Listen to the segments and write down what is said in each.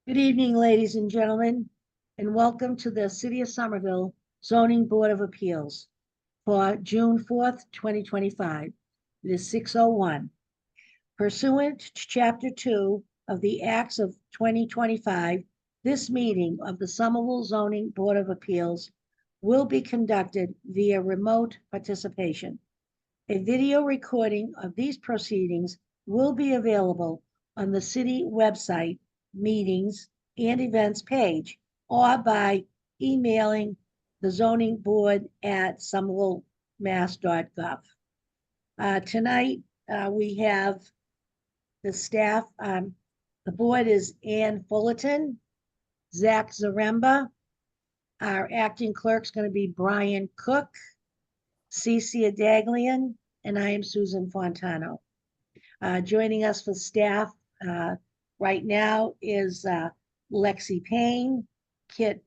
Good evening, ladies and gentlemen, and welcome to the City of Somerville Zoning Board of Appeals for June 4th, 2025. It is 6:01. Pursuant to Chapter 2 of the Acts of 2025, this meeting of the Somerville Zoning Board of Appeals will be conducted via remote participation. A video recording of these proceedings will be available on the city website meetings and events page or by emailing the zoning board at somervillemass.gov. Tonight, we have the staff. The board is Ann Fullerton, Zach Zaremba. Our acting clerk's going to be Brian Cook, Cece Adaglian, and I am Susan Fontano. Joining us for staff right now is Lexi Payne, Kit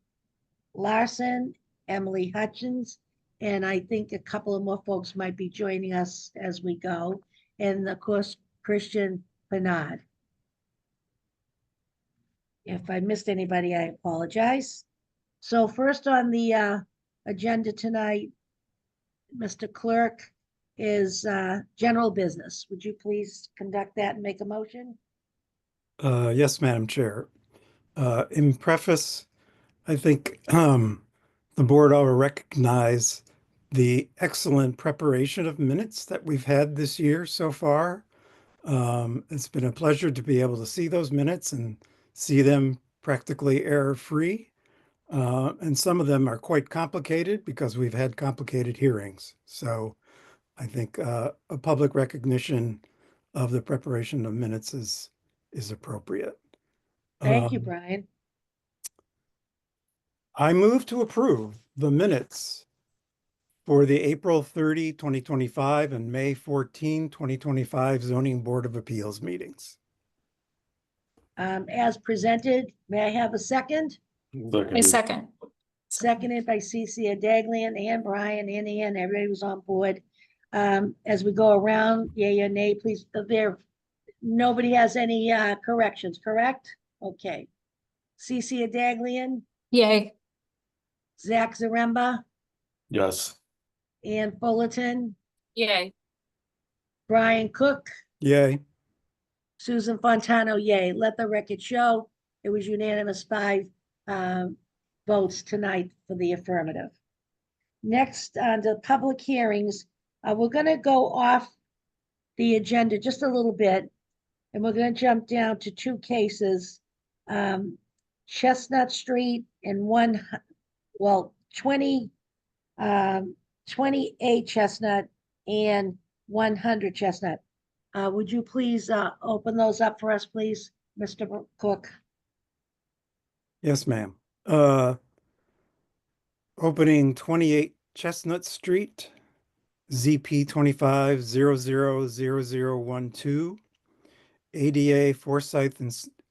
Larson, Emily Hutchins, and I think a couple of more folks might be joining us as we go, and of course, Christian Bernard. If I missed anybody, I apologize. So first on the agenda tonight, Mr. Clerk, is general business. Would you please conduct that and make a motion? Yes, Madam Chair. In preface, I think the board ought to recognize the excellent preparation of minutes that we've had this year so far. It's been a pleasure to be able to see those minutes and see them practically error-free. And some of them are quite complicated because we've had complicated hearings. So I think a public recognition of the preparation of minutes is appropriate. Thank you, Brian. I move to approve the minutes for the April 30, 2025 and May 14, 2025 Zoning Board of Appeals meetings. As presented, may I have a second? I second. Seconded by Cece Adaglian and Brian and Ann. Everybody was on board. As we go around, yay or nay, please. Nobody has any corrections, correct? Okay. Cece Adaglian, Yay. Zach Zaremba, Yes. Ann Fullerton, Yay. Brian Cook, Yay. Susan Fontano, yay. Let the record show it was unanimous 5 votes tonight for the affirmative. Next, on the public hearings, we're going to go off the agenda just a little bit, and we're going to jump down to 2 cases, Chestnut Street and 28 Chestnut and 100 Chestnut. Would you please open those up for us, please, Mr. Cook? Yes, ma'am. Opening 28 Chestnut Street, ZP 25000012. ADA Forsyth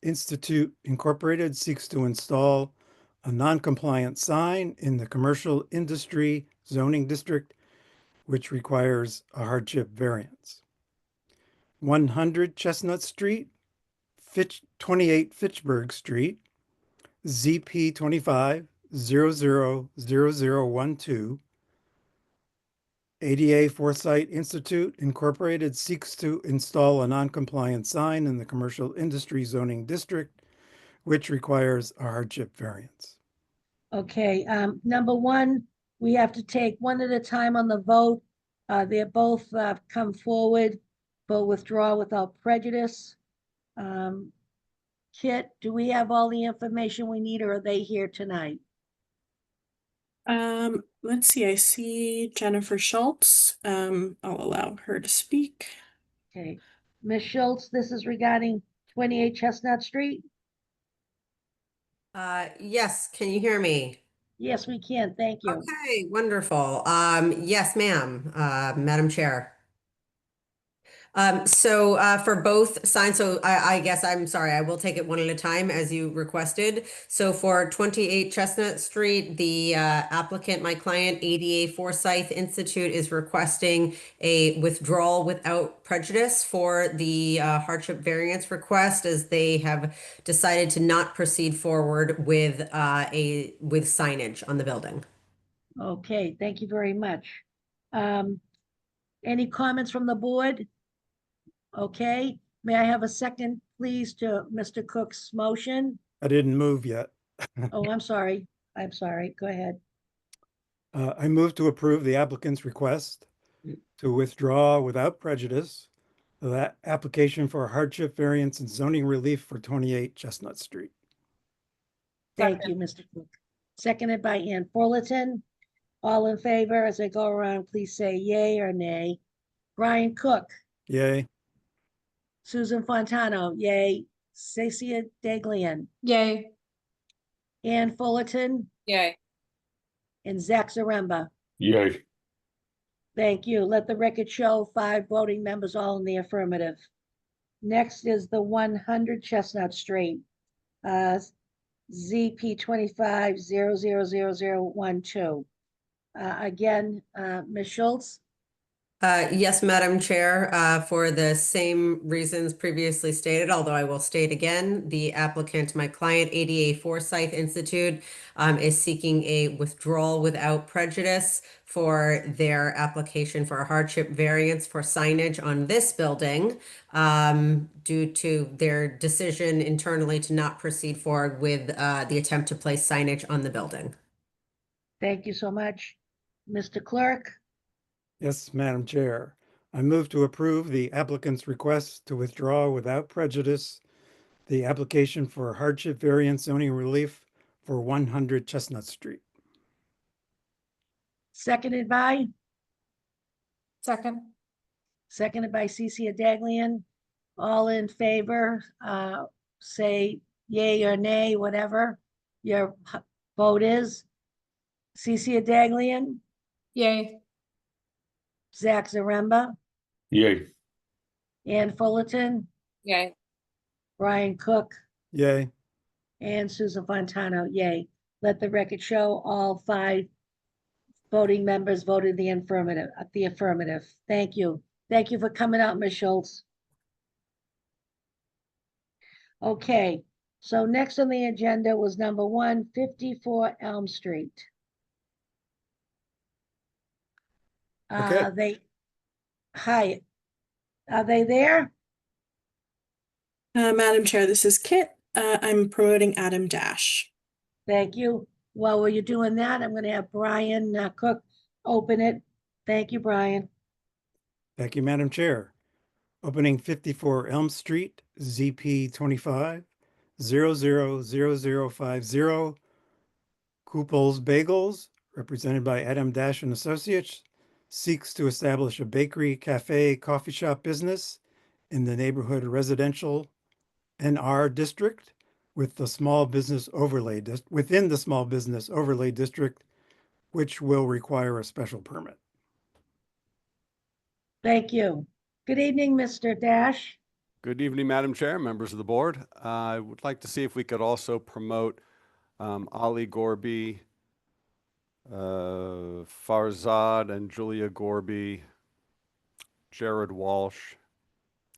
Institute Incorporated seeks to install a non-compliant sign in the commercial industry zoning district, which requires a hardship variance. 100 Chestnut Street, 28 Fitchburg Street, ZP 25000012. ADA Foresight Institute Incorporated seeks to install a non-compliant sign in the commercial industry zoning district, which requires a hardship variance. Okay, number 1, we have to take one at a time on the vote. They're both come forward for withdrawal without prejudice. Kit, do we have all the information we need, or are they here tonight? Let's see. I see Jennifer Schultz. I'll allow her to speak. Okay, Ms. Schultz, this is regarding 28 Chestnut Street? Yes, can you hear me? Yes, we can, thank you. Okay, wonderful. Yes, ma'am, Madam Chair. For both signs, I guess I'm sorry, I will take it one at a time as you requested. So for 28 Chestnut Street, the applicant, my client, ADA Forsyth Institute, is requesting a withdrawal without prejudice for the hardship variance request, as they have decided to not proceed forward with with signage on the building. Okay, thank you very much. Any comments from the board? Okay, may I have a second, please, to Mr. Cook's motion? I didn't move yet. Oh, I'm sorry. I'm sorry. Go ahead. I move to approve the applicant's request to withdraw without prejudice that application for a hardship variance and zoning relief for 28 Chestnut Street. Thank you, Mr. Cook. Seconded by Ann Fullerton. All in favor, as I go around, please say yay or nay. Brian Cook, Yay. Susan Fontano, yay. Cecia Daglian, Yay. Ann Fullerton, Yay. and Zach Zaremba. Yay. Thank you. Let the record show 5 voting members, all in the affirmative. Next is the 100 Chestnut Street, ZP 25000012. Again, Ms. Schultz. Yes, Madam Chair, for the same reasons previously stated, although I will state again, the applicant, my client, ADA Forsyth Institute, is seeking a withdrawal without prejudice for their application for a hardship variance for signage on this building, due to their decision internally to not proceed forward with the attempt to place signage on the building. Thank you so much. Mr. Clerk. Yes, Madam Chair. I move to approve the applicant's request to withdraw without prejudice the application for hardship variance zoning relief for 100 Chestnut Street. Seconded by? Second. Seconded by Cecia Daglian. All in favor, say yay or nay, whatever your vote is. Cecia Daglian, Yay. Zach Zaremba, Yay. Ann Fullerton, Yay. Brian Cook, Yay. and Susan Fontano, yay. Let the record show all 5 voting members voted the affirmative. Thank you. Thank you for coming out, Ms. Schultz. Okay, so next on the agenda was number 154 Elm Street. Okay. Hi, are they there? Madam Chair, this is Kit. I'm promoting Adam Dash. Thank you. While you're doing that, I'm gonna have Brian Cook open it. Thank you, Brian. Thank you, Madam Chair. Opening 54 Elm Street, ZP 25000050. Kupol's Bagels, represented by Adam Dash and Associates, seeks to establish a bakery, cafe, coffee shop business in the neighborhood residential NR district with the small business overlay within the small business overlay district, which will require a special permit. Thank you. Good evening, Mr. Dash. Good evening, Madam Chair, members of the board. I would like to see if we could also promote Ali Gorby, Farzad and Julia Gorby, Jared Walsh,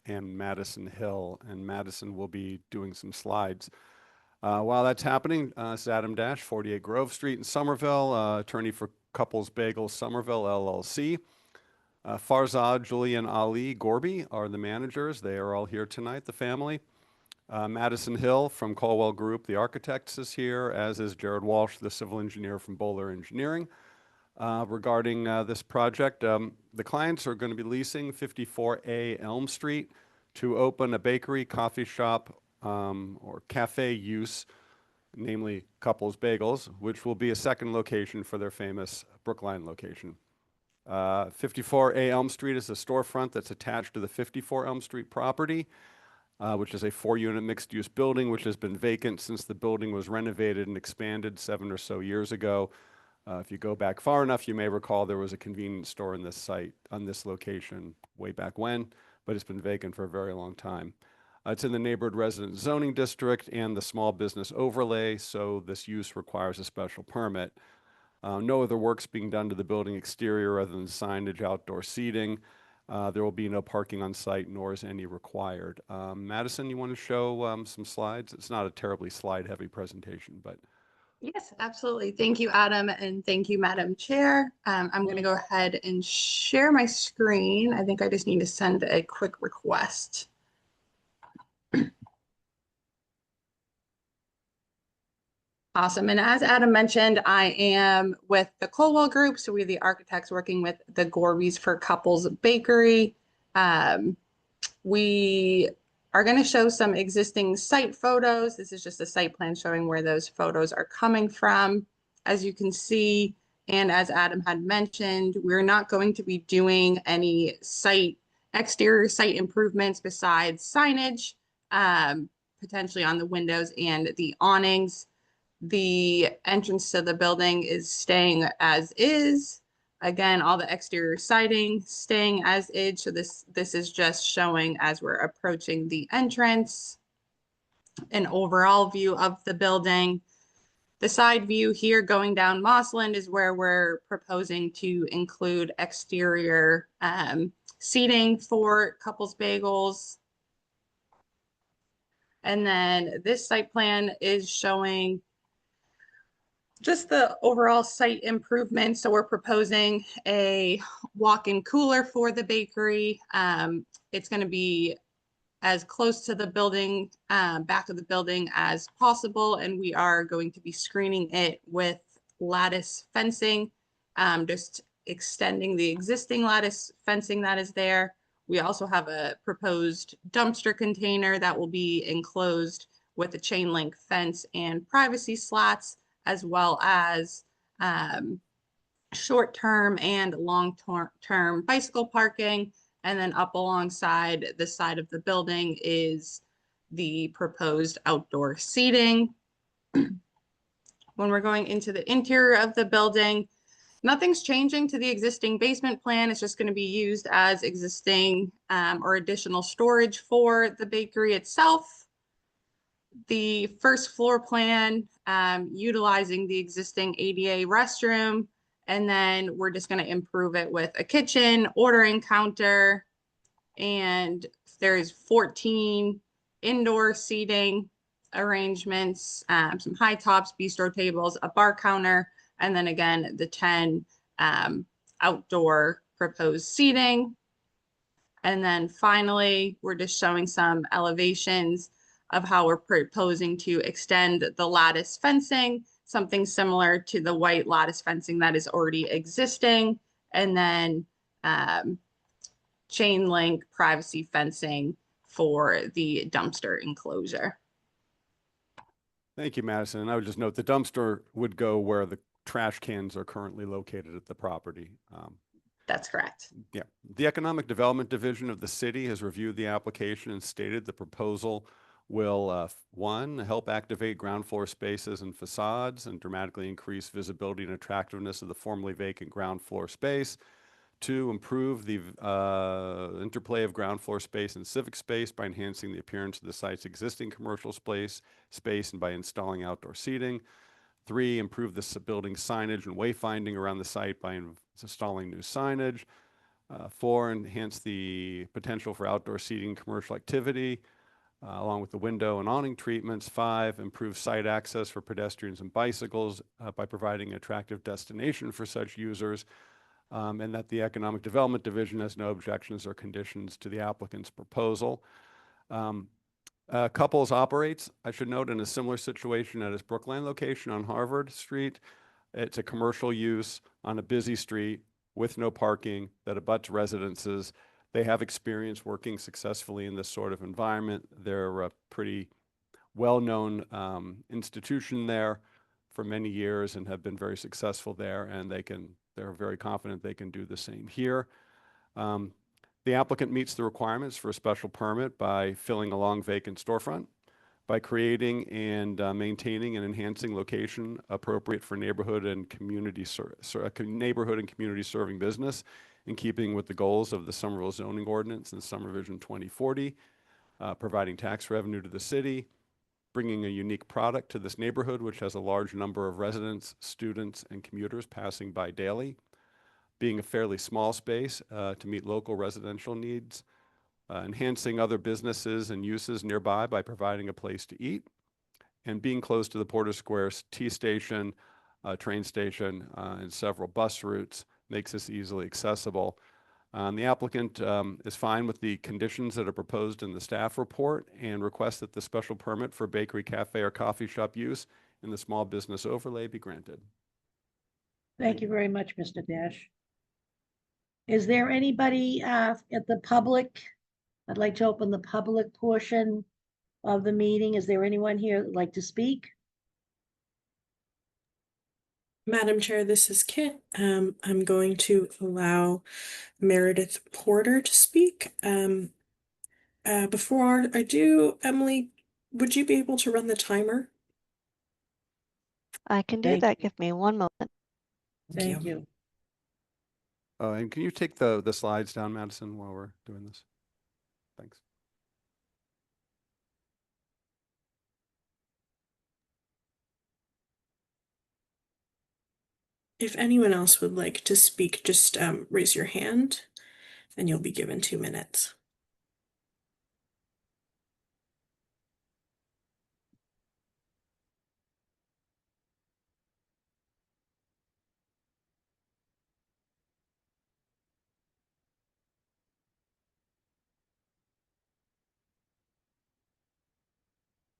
and Madison Hill. And Madison will be doing some slides. While that's happening, this is Adam Dash, 48 Grove Street in Somerville, attorney for Couples Bagels Somerville, LLC. Farzad, Julia, and Ali Gorby are the managers. They are all here tonight, the family. Madison Hill from Colwell Group, the architects, is here, as is Jared Walsh, the civil engineer from Bowler Engineering. Regarding this project, the clients are going to be leasing 54A Elm Street to open a bakery, coffee shop, or cafe use, namely Couples Bagels, which will be a second location for their famous Brookline location. 54A Elm Street is a storefront that's attached to the 54 Elm Street property, which is a 4-unit mixed-use building, which has been vacant since the building was renovated and expanded 7 or so years ago. If you go back far enough, you may recall there was a convenience store in this site, on this location, way back when, but it's been vacant for a very long time. It's in the neighborhood resident zoning district and the small business overlay, so this use requires a special permit. No other works being done to the building exterior other than signage, outdoor seating. There will be no parking on site, nor is any required. Madison, you want to show some slides? It's not a terribly slide-heavy presentation, but Yes, absolutely. Thank you, Adam, and thank you, Madam Chair. I'm going to go ahead and share my screen. I think I just need to send a quick request. Awesome. And as Adam mentioned, I am with the Colwell Group. So we're the architects working with the Gorbys for Couples Bakery. We are going to show some existing site photos. This is just a site plan showing where those photos are coming from. As you can see, and as Adam had mentioned, we're not going to be doing any exterior site improvements besides signage, potentially on the windows and the awnings. The entrance to the building is staying as is. Again, all the exterior siding staying as is. So this is just showing as we're approaching the entrance, an overall view of the building. The side view here going down Mossland is where we're proposing to include exterior seating for Couples Bagels. And then this site plan is showing just the overall site improvement. So we're proposing a walk-in cooler for the bakery. It's going to be as close to the building, back of the building as possible. And we are going to be screening it with lattice fencing, just extending the existing lattice fencing that is there. We also have a proposed dumpster container that will be enclosed with a chain link fence and privacy slats, as well as short-term and long-term bicycle parking. And then up alongside the side of the building is the proposed outdoor seating. When we're going into the interior of the building, nothing's changing to the existing basement plan. It's just going to be used as existing or additional storage for the bakery itself. The first floor plan, utilizing the existing ADA restroom, and then we're just going to improve it with a kitchen, ordering counter, and there's 14 indoor seating arrangements, some high tops, bistro tables, a bar counter, and then again, the 10 outdoor proposed seating. And then finally, we're just showing some elevations of how we're proposing to extend the lattice fencing, something similar to the white lattice fencing that is already existing, and then chain link privacy fencing for the dumpster enclosure. thank you, Madison. And I would just note the dumpster would go where the trash cans are currently located at the property. That's correct. Yeah, the Economic Development Division of the city has reviewed the application and stated the proposal will, one, help activate ground floor spaces and facades and dramatically increase visibility and attractiveness of the formerly vacant ground floor space. Two, improve the interplay of ground floor space and civic space by enhancing the appearance of the site's existing commercial space and by installing outdoor seating. Three, improve the building's signage and wayfinding around the site by installing new signage. Four, enhance the potential for outdoor seating and commercial activity, along with the window and awning treatments. Five, improve site access for pedestrians and bicycles by providing an attractive destination for such users. And that the Economic Development Division has no objections or conditions to the applicant's proposal. Couples operates, I should note, in a similar situation at its Brookline location on Harvard Street. It's a commercial use on a busy street with no parking that abuts residences. They have experience working successfully in this sort of environment. They're a pretty well-known institution there for many years and have been very successful there, and they're very confident they can do the same here. The applicant meets the requirements for a special permit by filling a long vacant storefront by creating and maintaining and enhancing location appropriate for neighborhood and community serving business in keeping with the goals of the Somerville zoning ordinance and Summer Vision 2040, providing tax revenue to the city, bringing a unique product to this neighborhood, which has a large number of residents, students, and commuters passing by daily, being a fairly small space to meet local residential needs, enhancing other businesses and uses nearby by providing a place to eat, and being close to the Porter Square T station, train station, and several bus routes makes this easily accessible. The applicant is fine with the conditions that are proposed in the staff report and requests that the special permit for bakery, cafe, or coffee shop use in the small business overlay be granted. Thank you very much, Mr. Dash. Is there anybody at the public? I'd like to open the public portion of the meeting. Is there anyone here that'd like to speak? Madam Chair, this is Kit. I'm going to allow Meredith Porter to speak. Before I do, Emily, would you be able to run the timer? I can do Thank that. Give me one moment. Thank you. And can you take the slides down, Madison, while we're doing this? Thanks. If anyone else would like to speak, just raise your hand and you'll be given 2 minutes.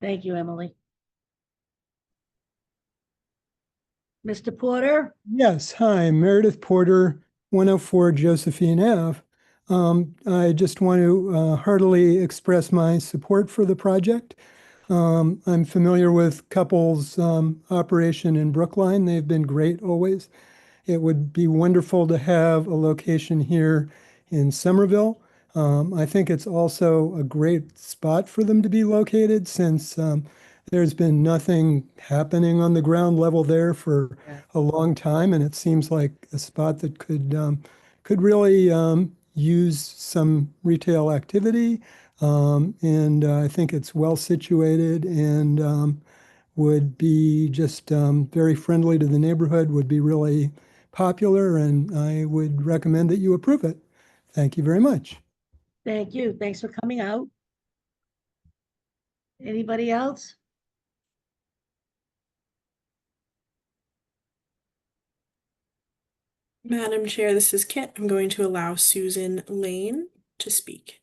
Thank you, Emily. Mr. Porter? Yes, hi, Meredith Porter, 104 Josephine Ave. I just want to heartily express my support for the project. I'm familiar with Couples operation in Brookline. They've been great always. It would be wonderful to have a location here in Somerville. I think it's also a great spot for them to be located since there's been nothing happening on the ground level there for a long time, and it seems like a spot that could really use some retail activity. And I think it's well situated and would be just very friendly to the neighborhood, would be really popular, and I would recommend that you approve it. Thank you very much. Thank you. Thanks for coming out. Anybody else? Madam Chair, this is Kit. I'm going to allow Susan Lane to speak.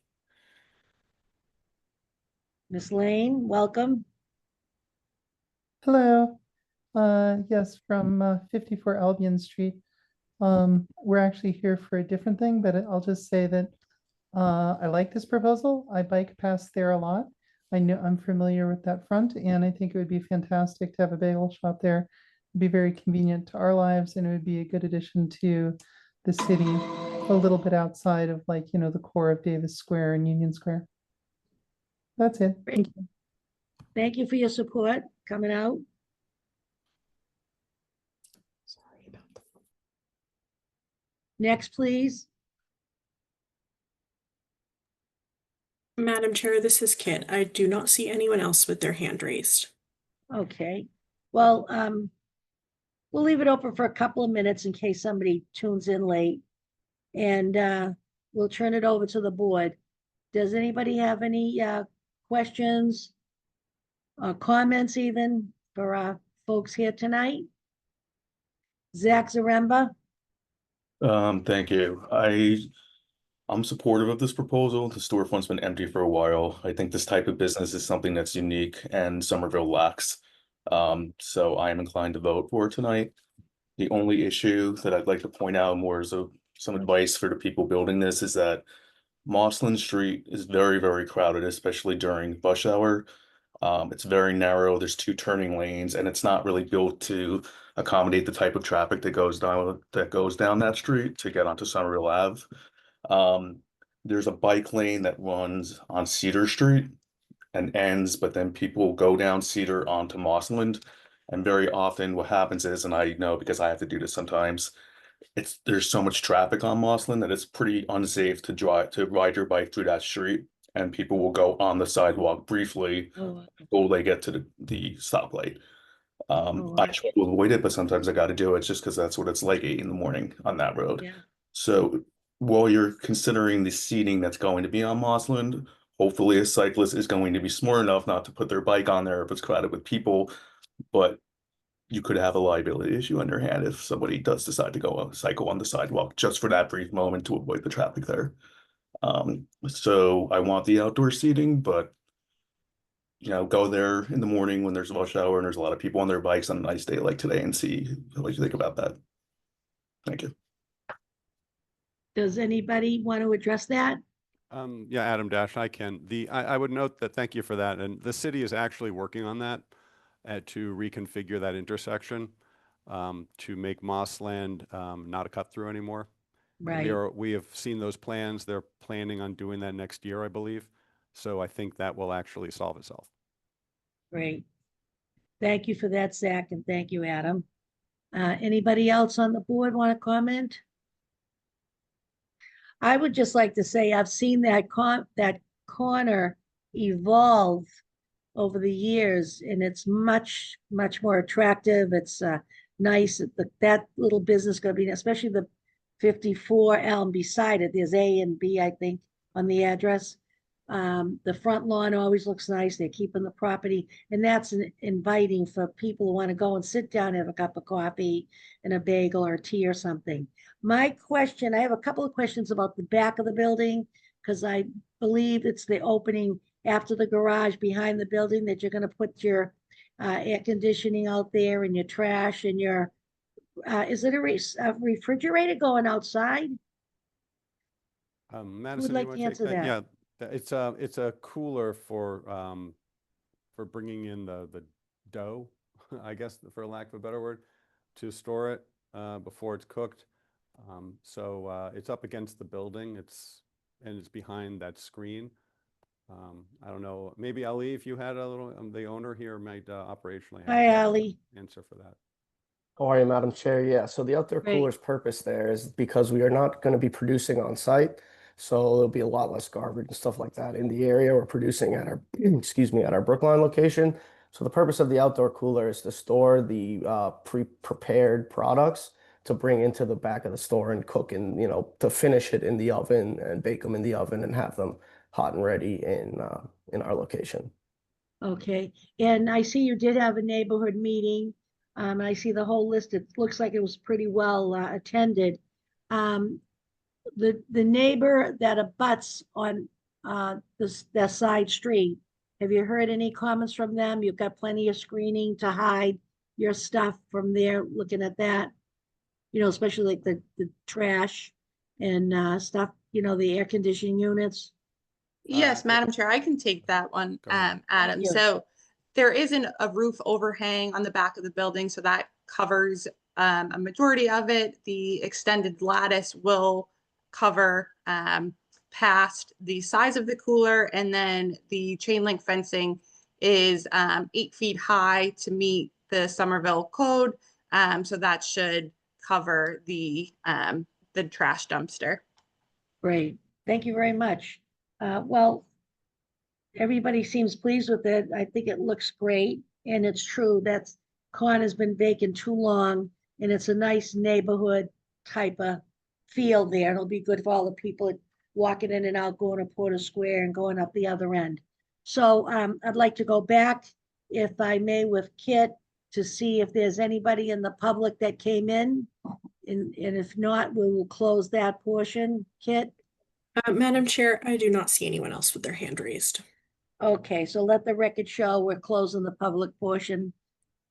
Miss Lane, welcome. Hello. Yes, from 54 Albion Street. We're actually here for a different thing, but I'll just say that I like this proposal. I bike past there a lot. I know I'm familiar with that front, and I think it would be fantastic to have a bagel shop there. It'd be very convenient to our lives, and it would be a good addition to the city, a little bit outside of, like, you know, the core of Davis Square and Union Square. That's it. Great. Thank you for your support coming out. Sorry about that. Next, please. Madam Chair, this is Kit. I do not see anyone else with their hand raised. Okay, well, we'll leave it open for a couple of minutes in case somebody tunes in late. And we'll turn it over to the board. Does anybody have any questions or comments even for our folks here tonight? Zach Zaremba? Thank you. I'm supportive of this proposal. The storefront's been empty for a while. I think this type of business is something that's unique and Somerville lacks. So I am inclined to vote for it tonight. The only issue that I'd like to point out more as some advice for the people building this is that Mossland Street is very, very crowded, especially during rush hour. It's very narrow. There's 2 turning lanes, and it's not really built to accommodate the type of traffic that goes down that street to get onto Somerville Ave. There's a bike lane that runs on Cedar Street, and ends, but then people go down Cedar onto Mossland. And very often what happens is, and I know because I have to do this sometimes, there's so much traffic on Mossland that it's pretty unsafe to ride your bike through that street. And people will go on the sidewalk briefly Oh, until they get to the stoplight. Oh, I wow. try to avoid it, but sometimes I got to do it just because that's what it's like 8 in the morning on that road. yeah, So while you're considering the seating that's going to be on Mossland, hopefully a cyclist is going to be smart enough not to put their bike on there if it's crowded with people. But you could have a liability issue on your hand if somebody does decide to go on cycle on the sidewalk just for that brief moment to avoid the traffic there. So I want the outdoor seating, but go there in the morning when there's a rush hour and there's a lot of people on their bikes on a nice day like today and see what you think about that. Thank you. does anybody want to address that? Yeah, Adam Dash, I can. I would note that, thank you for that. And the city is actually working on that to reconfigure that intersection to make Mossland not a cut through anymore. Right, We have seen those plans. They're planning on doing that next year, I believe. So I think that will actually solve itself. great. Thank you for that, Zach, and thank you, Adam. Anybody else on the board want to comment? I would just like to say I've seen that corner evolve over the years, and it's much, much more attractive. It's nice. That little business going to be, especially the 54 Elm beside it. There's A and B, I think, on the address. The front lawn always looks nice. They're keeping the property, and that's inviting for people who want to go and sit down, have a cup of coffee and a bagel or tea or something. My question, I have a couple of questions about the back of the building, because I believe it's the opening after the garage behind the building that you're going to put your air conditioning out there and your trash and your, is it a refrigerator going outside? Madison, like you to want answer take that? that? Yeah, it's a cooler for bringing in the dough, I guess, for lack of a better word, to store it before it's cooked. So it's up against the building. It's behind that screen. I don't know. Maybe Ali, if you had a little, the owner here might operationally have Hi, a Ali. answer for that. How are you, Madam Chair? Yeah, so the outdoor Great. cooler's purpose there is because we are not going to be producing on site, so there'll be a lot less garbage and stuff like that in the area. We're producing at our, excuse me, at our Brookline location. So the purpose of the outdoor cooler is to store the pre-prepared products to bring into the back of the store and cook and, to finish it in the oven and bake them in the oven and have them hot and ready in our location. Okay, and I see you did have a neighborhood meeting. I see the whole list. It looks like it was pretty well attended. The neighbor that abuts on the side street, have you heard any comments from them? You've got plenty of screening to hide your stuff from there, looking at that, especially like the trash and stuff, the air conditioning units. Yes, Madam Chair, I can take that one, Go ahead. Adam. you. So there isn't a roof overhang on the back of the building, so that covers a majority of it. The extended lattice will cover past the size of the cooler, and then the chain link fencing is 8 feet high to meet the Somerville code. So that should cover the trash dumpster. Great, thank you very much. Well, everybody seems pleased with it. I think it looks great, and it's true. Con has been vacant too long, and it's a nice neighborhood type of feel there. It'll be good for all the people walking in and out, going to Porter Square and going up the other end. So I'd like to go back, if I may, with Kit to see if there's anybody in the public that came in. And if not, we will close that portion. Kit? Madam Chair, I do not see anyone else with their hand raised. Okay, so let the record show we're closing the public portion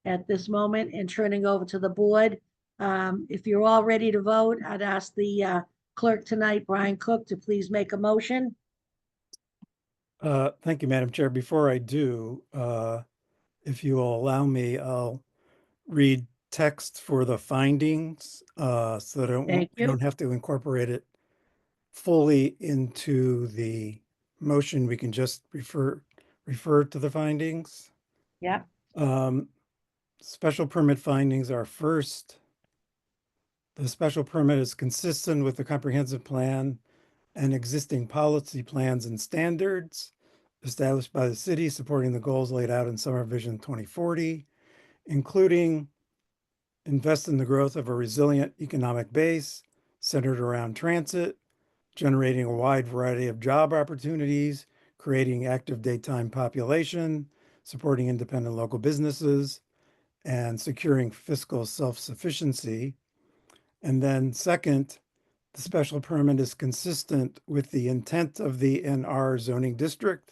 at this moment and turning over to the board. If you're all ready to vote, I'd ask the clerk tonight, Brian Cook, to please make a motion. Thank you, Madam Chair. Before I do, if you will allow me, I'll read text for the findings so that Thank I you. don't have to incorporate it fully into the motion. We can just refer refer to the findings. Yep. Special permit findings are first. The special permit is consistent with the comprehensive plan and existing policy plans and standards established by the city supporting the goals laid out in Summer Vision 2040, including invest in the growth of a resilient economic base centered around transit, generating a wide variety of job opportunities, creating active daytime population, supporting independent local businesses, and securing fiscal self-sufficiency. And then second, the special permit is consistent with the intent of the NR zoning district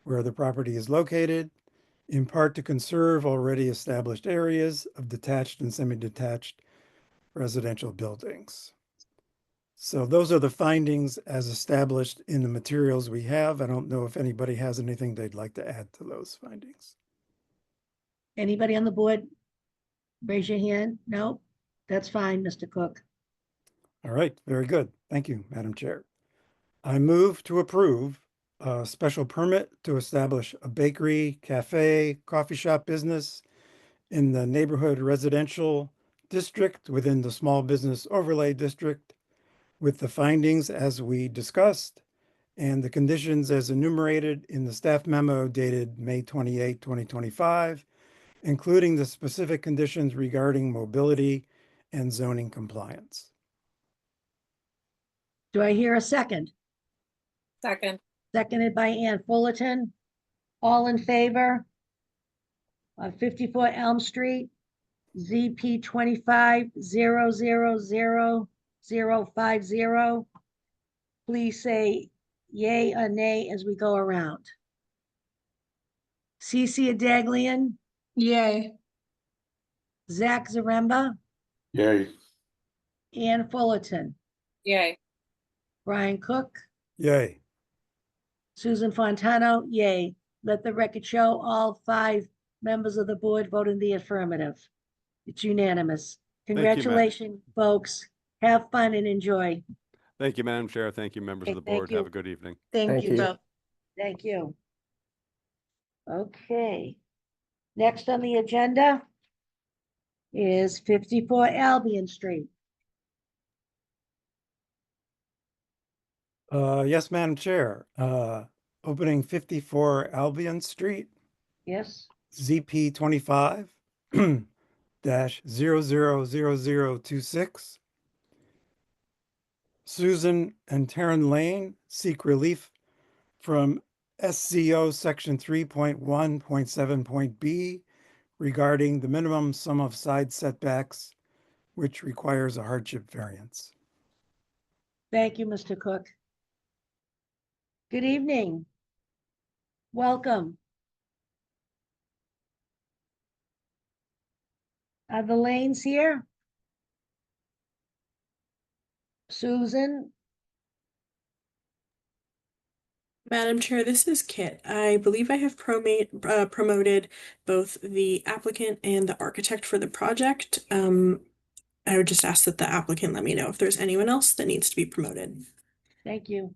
where the property is located, in part to conserve already established areas of detached and semi-detached residential buildings. So those are the findings as established in the materials we have. I don't know if anybody has anything they'd like to add to those findings. Anybody on the board? Raise your hand. No, that's fine, Mr. Cook. All right, very good. Thank you, Madam Chair. I move to approve a special permit to establish a bakery, cafe, coffee shop business in the neighborhood residential district within the small business overlay district with the findings as we discussed and the conditions as enumerated in the staff memo dated May 28, 2025, including the specific conditions regarding mobility and zoning compliance. Do I hear a second? Second. Seconded by Ann Fullerton. All in favor? On 54 Elm Street, ZP 25000050. Please say yay or nay as we go around. Cece Adaglian, Yay. Zach Zaremba, Yay. Ann Fullerton, Yay. Brian Cook, Yay. Susan Fontano, yay. Let the record show all 5 members of the board vote in the affirmative. It's unanimous. you, Madam. Congratulations, folks. Have fun and enjoy. Thank you, Madam Chair. Thank you, members of Okay, the thank board. you. Have a good evening. Thank you. you. Thank you. Okay. Next on the agenda is 54 Albion Street. Yes, Madam Chair. Opening 54 Albion Street, Yes, ZP 25 dash 000026. Susan and Taryn Lane seek relief from SCO section 3.1.7.b regarding the minimum sum of side setbacks, which requires a hardship variance. thank you, Mr. Cook. Good evening. Welcome. Are the Lanes here? Susan, Madam Chair, this is Kit. I believe I have promoted both the applicant and the architect for the project. I would just ask that the applicant let me know if there's anyone else that needs to be promoted. thank you.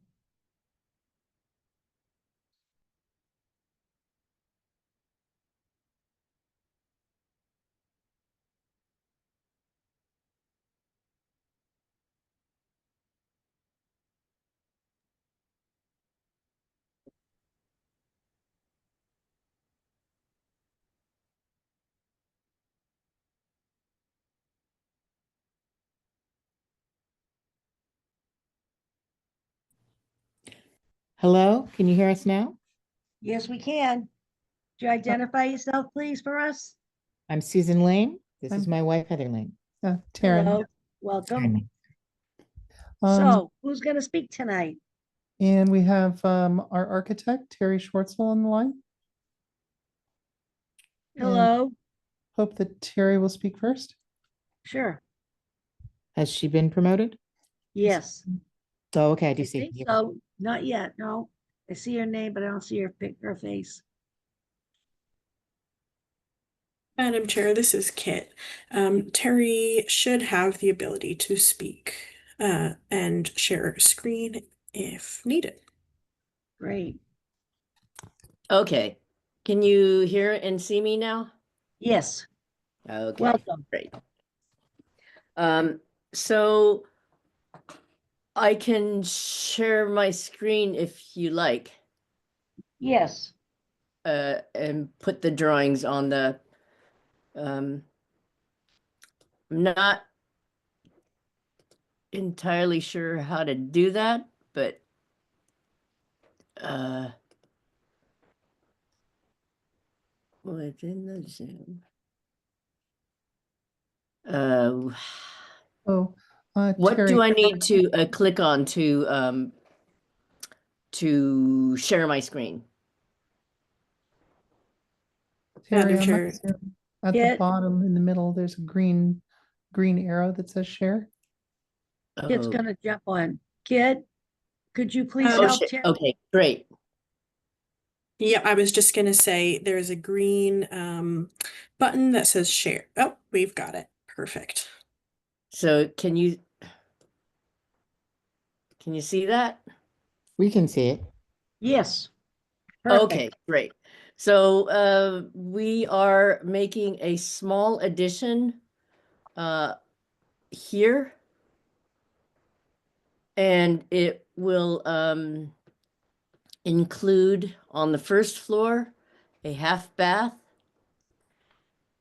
Hello, can you hear us now? Yes, we can. Do you identify yourself, please, for us? I'm Susan Lane. This is I'm- my wife, Heather Lane. Taryn. Hello, welcome. Taryn. So who's going to speak tonight? And we have our architect, Terry Schwartzel, on the line. Hello, Hope that Terry will speak first. sure, Has she been promoted? yes. Oh, okay, I do I see. think so, not yet, no. I see her name, but I don't see her face. Madam Chair, this is Kit. Terry should have the ability to speak and share a screen if needed. Great. Okay, can you hear and see me now? Yes, Okay, welcome. great. So I can share my screen if you like, Yes, and put the drawings on the, I'm not entirely sure how to do that, but within the Zoom. Oh, What Terry, do I need to click on to share my screen? Terry, Madam on my Chair. Zoom, at the Kit? bottom in the middle, there's a green arrow that says share. Kit's Oh, gonna jump on. Kit, could you please Um, help shit. Terry? Okay, great. Yeah, I was just gonna say there's a green button that says share. Oh, we've got it. Perfect. So can you see that? We can see it. Yes, Okay, perfect. great. So we are making a small addition here. And it will include on the first floor a half bath.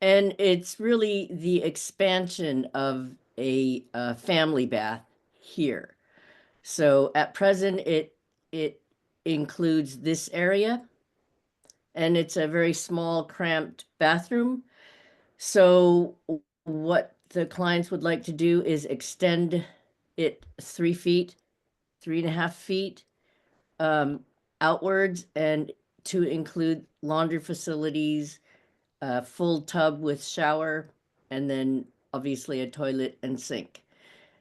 And it's really the expansion of a family bath here. So at present, it includes this area, and it's a very small, cramped bathroom. So what the clients would like to do is extend it 3 feet, 3.5 feet outwards, and to include laundry facilities, a full tub with shower, and then obviously a toilet and sink.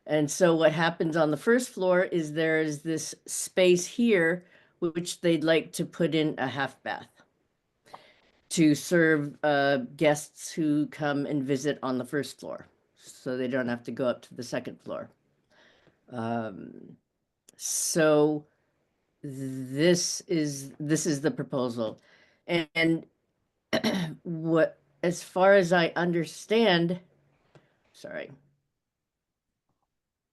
And so what happens on the first floor is there's this space here, which they'd like to put in a half bath to serve guests who come and visit on the first floor, so they don't have to go up to the second floor. So this is the proposal. And what, as far as I understand, sorry.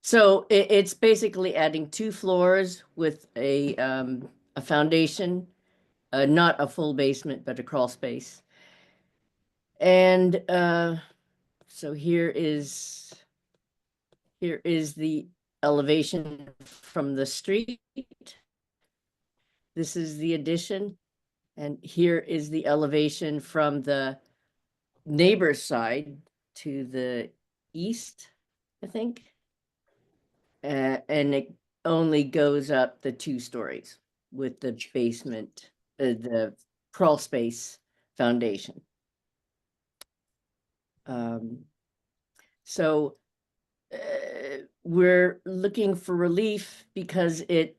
So it's basically adding 2 floors with a foundation, not a full basement, but a crawl space. And so here is the elevation from the street. This is the addition. And here is the elevation from the neighbor's side to the east, I think. And it only goes up the 2 stories with the basement, the crawl space foundation. So we're looking for relief because it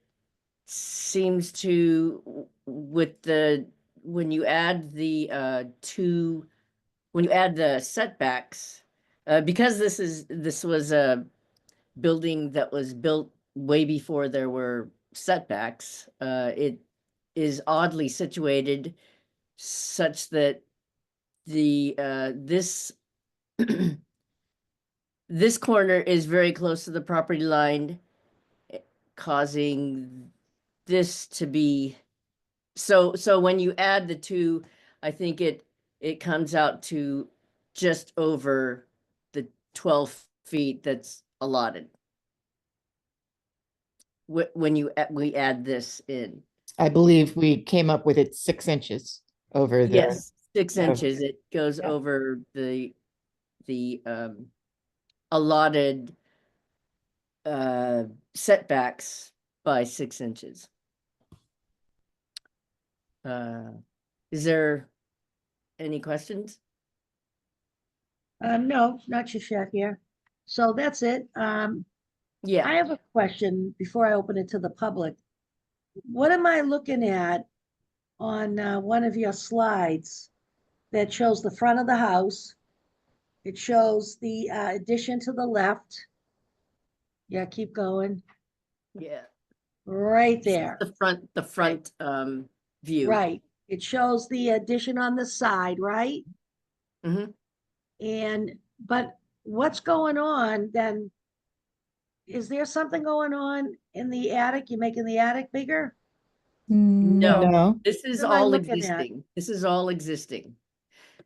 seems to, with the, when you add the when you add the setbacks, because this was a building that was built way before there were setbacks, it is oddly situated such that the this this corner is very close to the property line, causing this to be so when you add the 2, I think it comes out to just over the 12 feet that's allotted when we add this in. I believe we came up with it 6 inches over the. Yes, 6 Yeah. inches. It goes Yeah. over the allotted setbacks by 6 inches. Is there any questions? No, not your chef here. So that's it. Yeah. I have a question before I open it to the public. What am I looking at on one of your slides that shows the front of the house? It shows the addition to the left. Yeah, keep going. Yeah. Right there. The front view. Right. It shows the addition on the side, right? Mhm. But what's going on then? Is there something going on in the attic? You making the attic bigger? No, No. this is What am I all looking at? existing. This is all existing.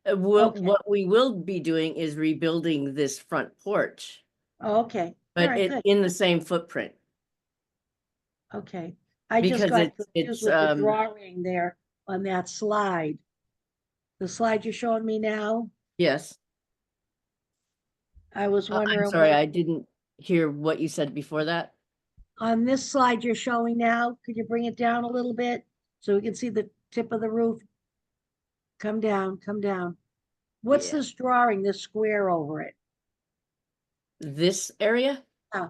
What Okay. what we will be doing is rebuilding this front porch, Oh, okay, all but right, it good, in the same footprint. okay. I just Because got it's confused with the drawing there on that slide. The slide you're showing me now, yes. I was I'm wondering sorry, what, I didn't hear what you said before that. on this slide you're showing now, could you bring it down a little bit so we can see the tip of the roof? Come down, come down. What's Yeah. this drawing, this square over it? This area? Oh.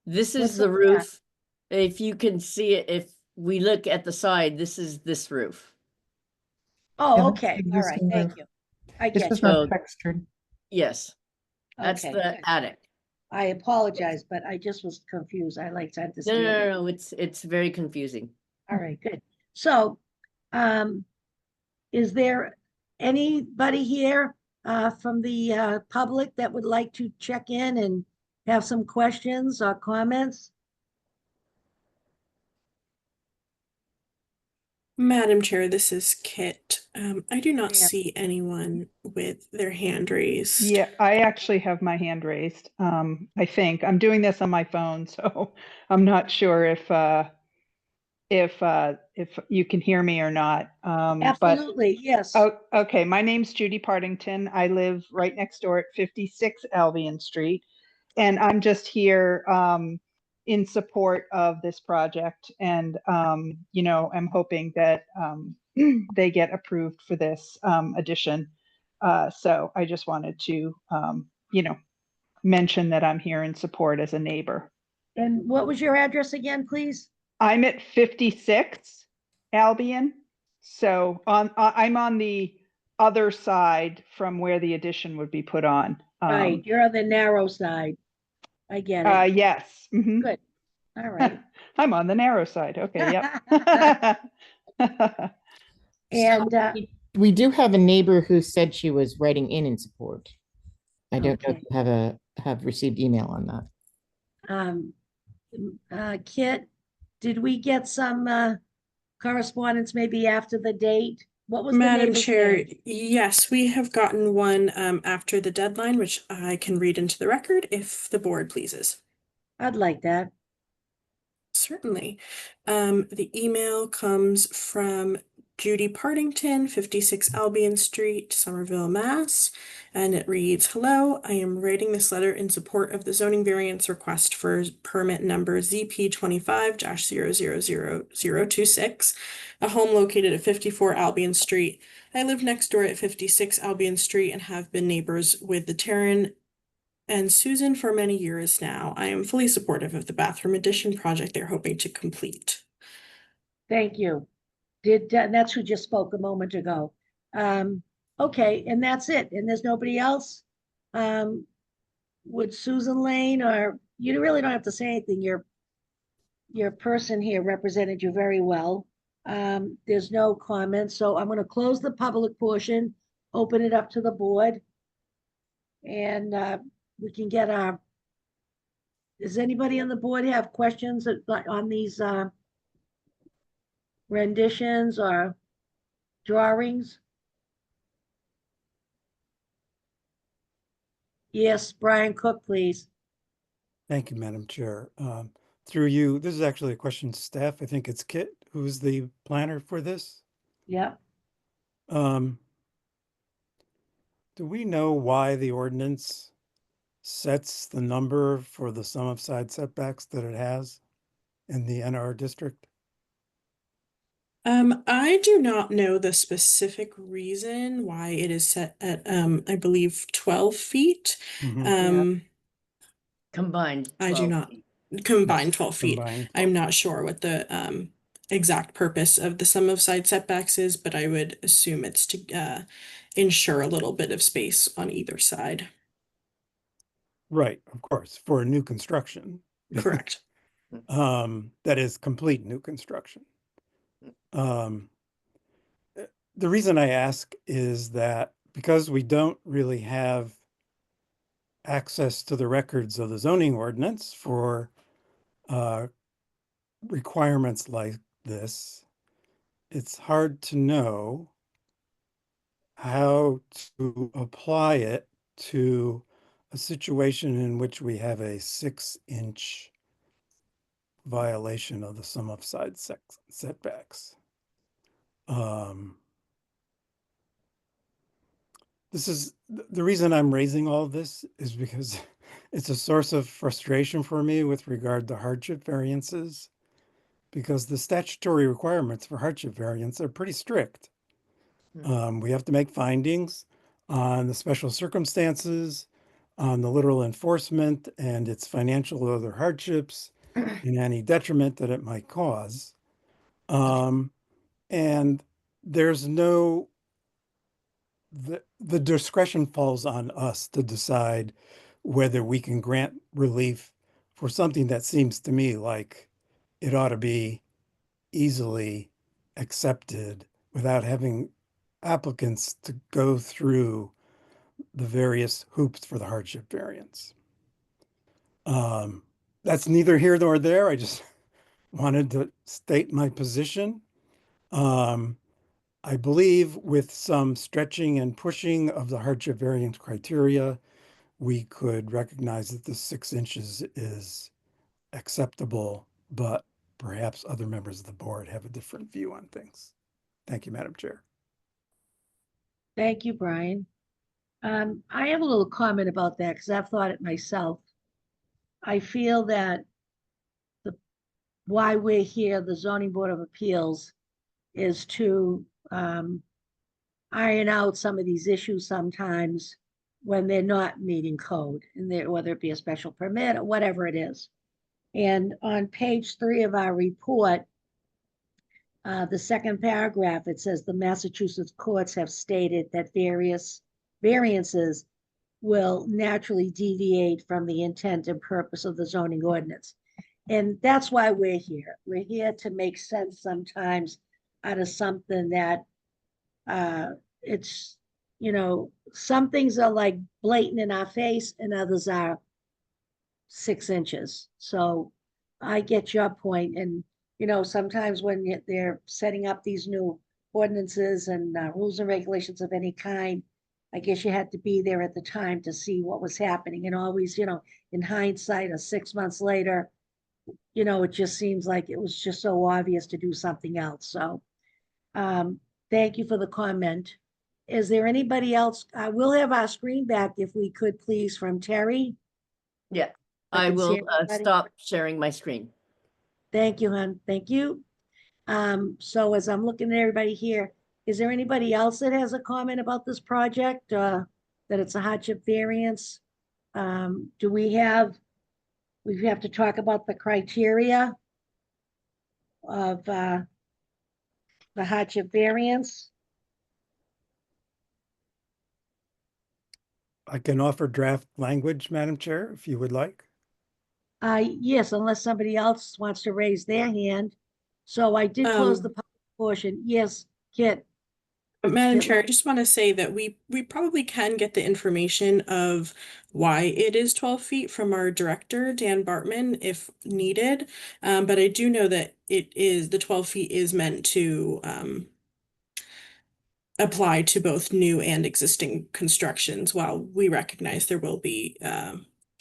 This What's is the up there? roof. If you can see it, if we look at the side, this is this roof. Oh, Yeah, that's the okay, all right, existing thank roof. you. I It's get just you. not So- textured. Yes, that's Okay, the good. attic. I apologize, but I just was confused. I like to No, understand. no, it. no, no, it's very confusing. All right, good. So, is there anybody here from the public that would like to check in and have some questions or comments? Madam Chair, this is Kit. I do not Yeah. see anyone with their hand raised. Yeah, I actually have my hand raised. I think I'm doing this on my phone, so I'm not sure if you can hear me or not. But Absolutely, yes. oh, okay. My name's Judy Partington. I live right next door at 56 Albion Street, and I'm just here in support of this project. And I'm hoping that they get approved for this addition. So I just wanted to, mention that I'm here in support as a neighbor. And what was your address again, please? I'm at 56 Albion. So I'm on the other side from where the addition would be put on. Right, you're on the narrow side. I get it. Yes. Mhm. Good. All right. I'm on the narrow side. Okay. Yep. And We do have a neighbor who said she was writing in support. I don't know if Okay. you have received email on that. Kit, did we get some correspondence maybe after the date? What was the Madam neighbor's Chair, name? yes, we have gotten one after the deadline, which I can read into the record if the board pleases. I'd like that. Certainly. The email comes from Judy Partington, 56 Albion Street, Somerville, Mass. And it reads, "Hello, I am writing this letter in support of the zoning variance request for permit number ZP 25-000026, a home located at 54 Albion Street. I live next door at 56 Albion Street and have been neighbors with the Taryn and Susan for many years now. I am fully supportive of the bathroom addition project they're hoping to complete." Thank you. That's who just spoke a moment ago. Okay, and that's it. And there's nobody else? Would Susan Lane, or you really don't have to say anything. Your person here represented you very well. There's no comments, so I'm gonna close the public portion, open it up to the board. And we can get our, does anybody on the board have questions on these renditions or drawings? Yes, Brian Cook, please. Thank you, Madam Chair. Through you, this is actually a question to staff. I think it's Kit, who's the planner for this. Yeah. Do we know why the ordinance sets the number for the sum of side setbacks that it has in the NR district? I do not know the specific reason why it is set at I believe 12 feet. Mhm. Combined. I do 12 not feet. combine Yes, 12 feet. combined I'm 12. not sure what the exact purpose of the sum of side setbacks is, but I would assume it's to ensure a little bit of space on either side. Right, of course, for new construction. Correct. That is complete new construction. Um, the reason I ask is that because we don't really have access to the records of the zoning ordinance for requirements like this, it's hard to know how to apply it to a situation in which we have a 6-inch violation of the sum of side setbacks. This is the reason I'm raising all this is because it's a source of frustration for me with regard to hardship variances, because the statutory requirements for hardship variance are pretty strict. We have to make findings on the special circumstances, on the literal enforcement and its financial or other hardships, and any detriment that it might cause. And there's no, the discretion falls on us to decide whether we can grant relief for something that seems to me like it ought to be easily accepted without having applicants to go through the various hoops for the hardship variance. That's neither here nor there. I just wanted to state my position. I believe with some stretching and pushing of the hardship variance criteria, we could recognize that the 6 inches is acceptable, but perhaps other members of the board have a different view on things. Thank you, Madam Chair. Thank you, Brian. I have a little comment about that because I've thought it myself. I feel that why we're here, the Zoning Board of Appeals, is to iron out some of these issues sometimes when they're not meeting code, and whether it be a special permit or whatever it is. And on page 3 of our report, the second paragraph, it says the Massachusetts courts have stated that various variances will naturally deviate from the intent and purpose of the zoning ordinance. And that's why we're here. We're here to make sense sometimes out of something that it's, some things are like blatant in our face and others are 6 inches. So I get your point. And, sometimes when they're setting up these new ordinances and rules and regulations of any kind, I guess you had to be there at the time to see what was happening. And always, in hindsight, or 6 months later, it just seems like it was just so obvious to do something else. So thank you for the comment. Is there anybody else? We'll have our screen back if we could, please, from Terry. Yeah, I I can see will everybody. stop sharing my screen. Thank you, hon. Thank you. So as I'm looking at everybody here, is there anybody else that has a comment about this project, that it's a hardship variance? Do we have to talk about the criteria of the hardship variance? I can offer draft language, Madam Chair, if you would like. Yes, unless somebody else wants to raise their hand. So I did close the public portion. Yes, Kit. Madam Kit, Chair, I just want to say that we probably can get the information of why it is 12 feet from our director, Dan Bartman, if needed. But I do know that the 12 feet is meant to apply to both new and existing constructions, while we recognize there will be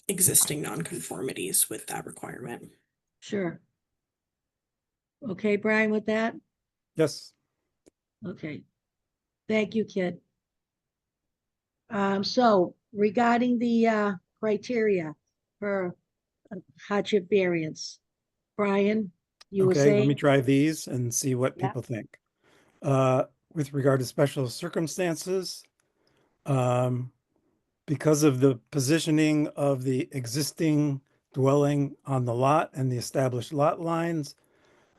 existing nonconformities with that requirement. Sure. Okay, Brian, with that? Yes. Okay. Thank you, Kit. So regarding the criteria for hardship variance, Brian, you were Okay, let me saying? try these and see what Yeah. people think. With regard to special circumstances, because of the positioning of the existing dwelling on the lot and the established lot lines,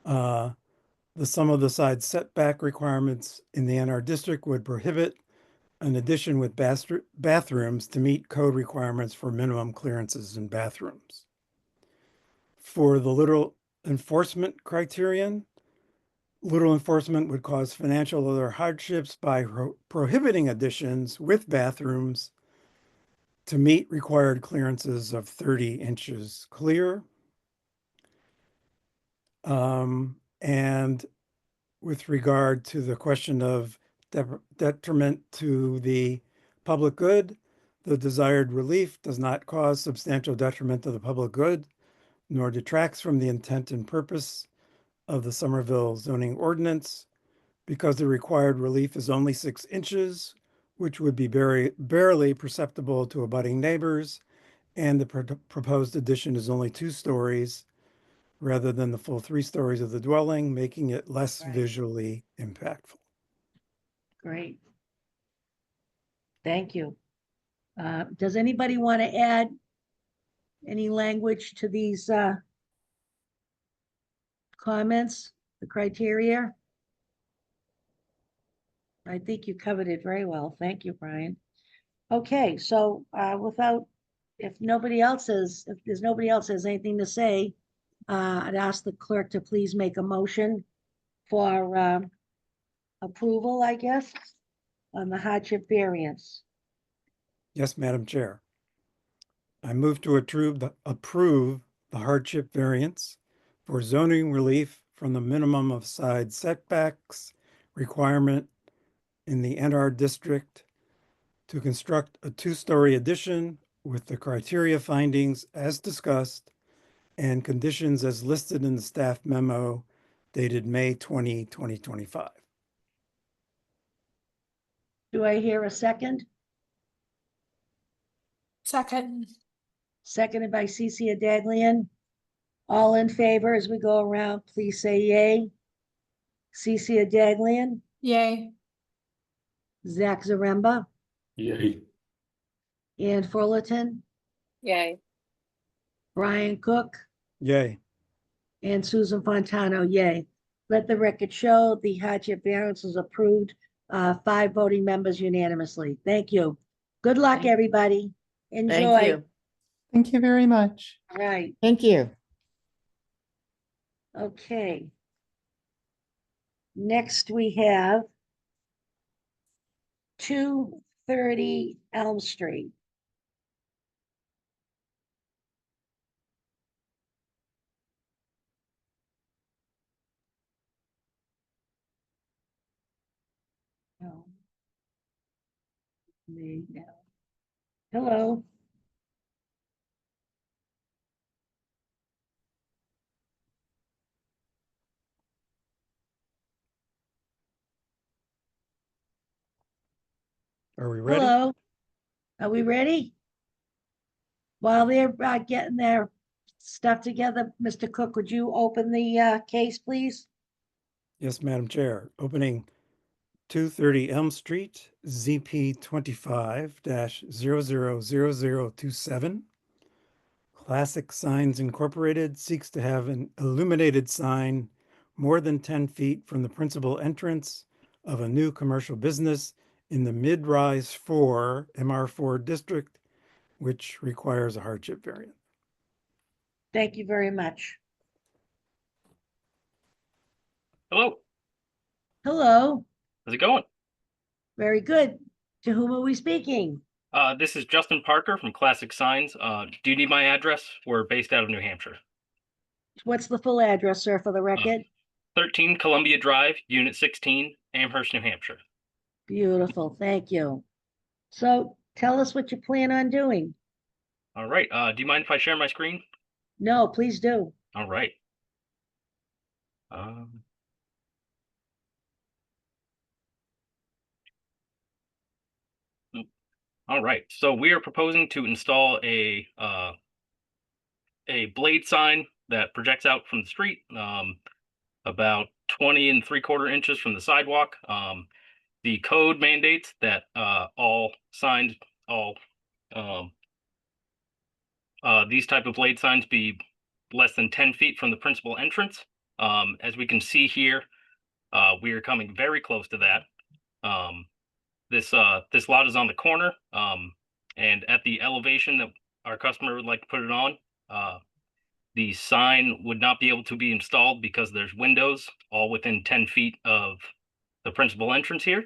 the sum of the side setback requirements in the NR district would prohibit an addition with bathrooms to meet code requirements for minimum clearances in bathrooms. For the literal enforcement criterion, little enforcement would cause financial or other hardships by prohibiting additions with bathrooms to meet required clearances of 30 inches clear. And with regard to the question of detriment to the public good, the desired relief does not cause substantial detriment to the public good, nor detracts from the intent and purpose of the Somerville zoning ordinance, because the required relief is only 6 inches, which would be barely perceptible to abutting neighbors, and the proposed addition is only 2 stories rather than the full 3 stories of the dwelling, making it less Right. visually impactful. Great. Thank you. Does anybody want to add any language to these comments, the criteria? I think you covered it very well. Thank you, Brian. Okay, so if there's nobody else has anything to say, I'd ask the clerk to please make a motion for approval, I guess, on the hardship variance. Yes, Madam Chair. I move to approve the hardship variance for zoning relief from the minimum of side setbacks requirement in the NR district to construct a 2-story addition with the criteria findings as discussed and conditions as listed in the staff memo dated May 20, 2025. Do I hear a second? Second. Seconded by Cece Daglian. All in favor as we go around, please say yay. Cece Daglian, Yay. Zach Zaremba, Yay. Ann Fullerton, Yay. Brian Cook, Yay. and Susan Fontano, yay. Let the record show the hardship variance is approved, 5 voting members unanimously. Thank you. Good luck, everybody. Enjoy. Thank you. Thank you very much. Right, Thank you. okay. Next, we have 230 Elm Street. Oh. Me now. Hello. Are we ready? Hello. Are we ready? While they're getting their stuff together, Mr. Cook, would you open the case, please? Yes, Madam Chair. Opening 230 Elm Street, ZP 25-000027. Classic Signs Incorporated seeks to have an illuminated sign more than 10 feet from the principal entrance of a new commercial business in the mid-rise 4 MR4 district, which requires a hardship variance. Thank you very much. Hello, Hello, how's it going? very good. To whom are we speaking? This is Justin Parker from Classic Signs. Do you need my address? We're based out of New Hampshire. What's the full address, sir, for the record? 13 Columbia Drive, Unit 16, Amherst, New Hampshire. Beautiful, thank you. So tell us what you plan on doing. All right. Do you mind if I share my screen? No, please do. All right. All right. So we are proposing to install a blade sign that projects out from the street, about 20 3/4 inches from the sidewalk. The code mandates that all signs, these type of blade signs be less than 10 feet from the principal entrance. As we can see here, we are coming very close to that. This lot is on the corner, and at the elevation that our customer would like to put it on, the sign would not be able to be installed because there's windows all within 10 feet of the principal entrance here.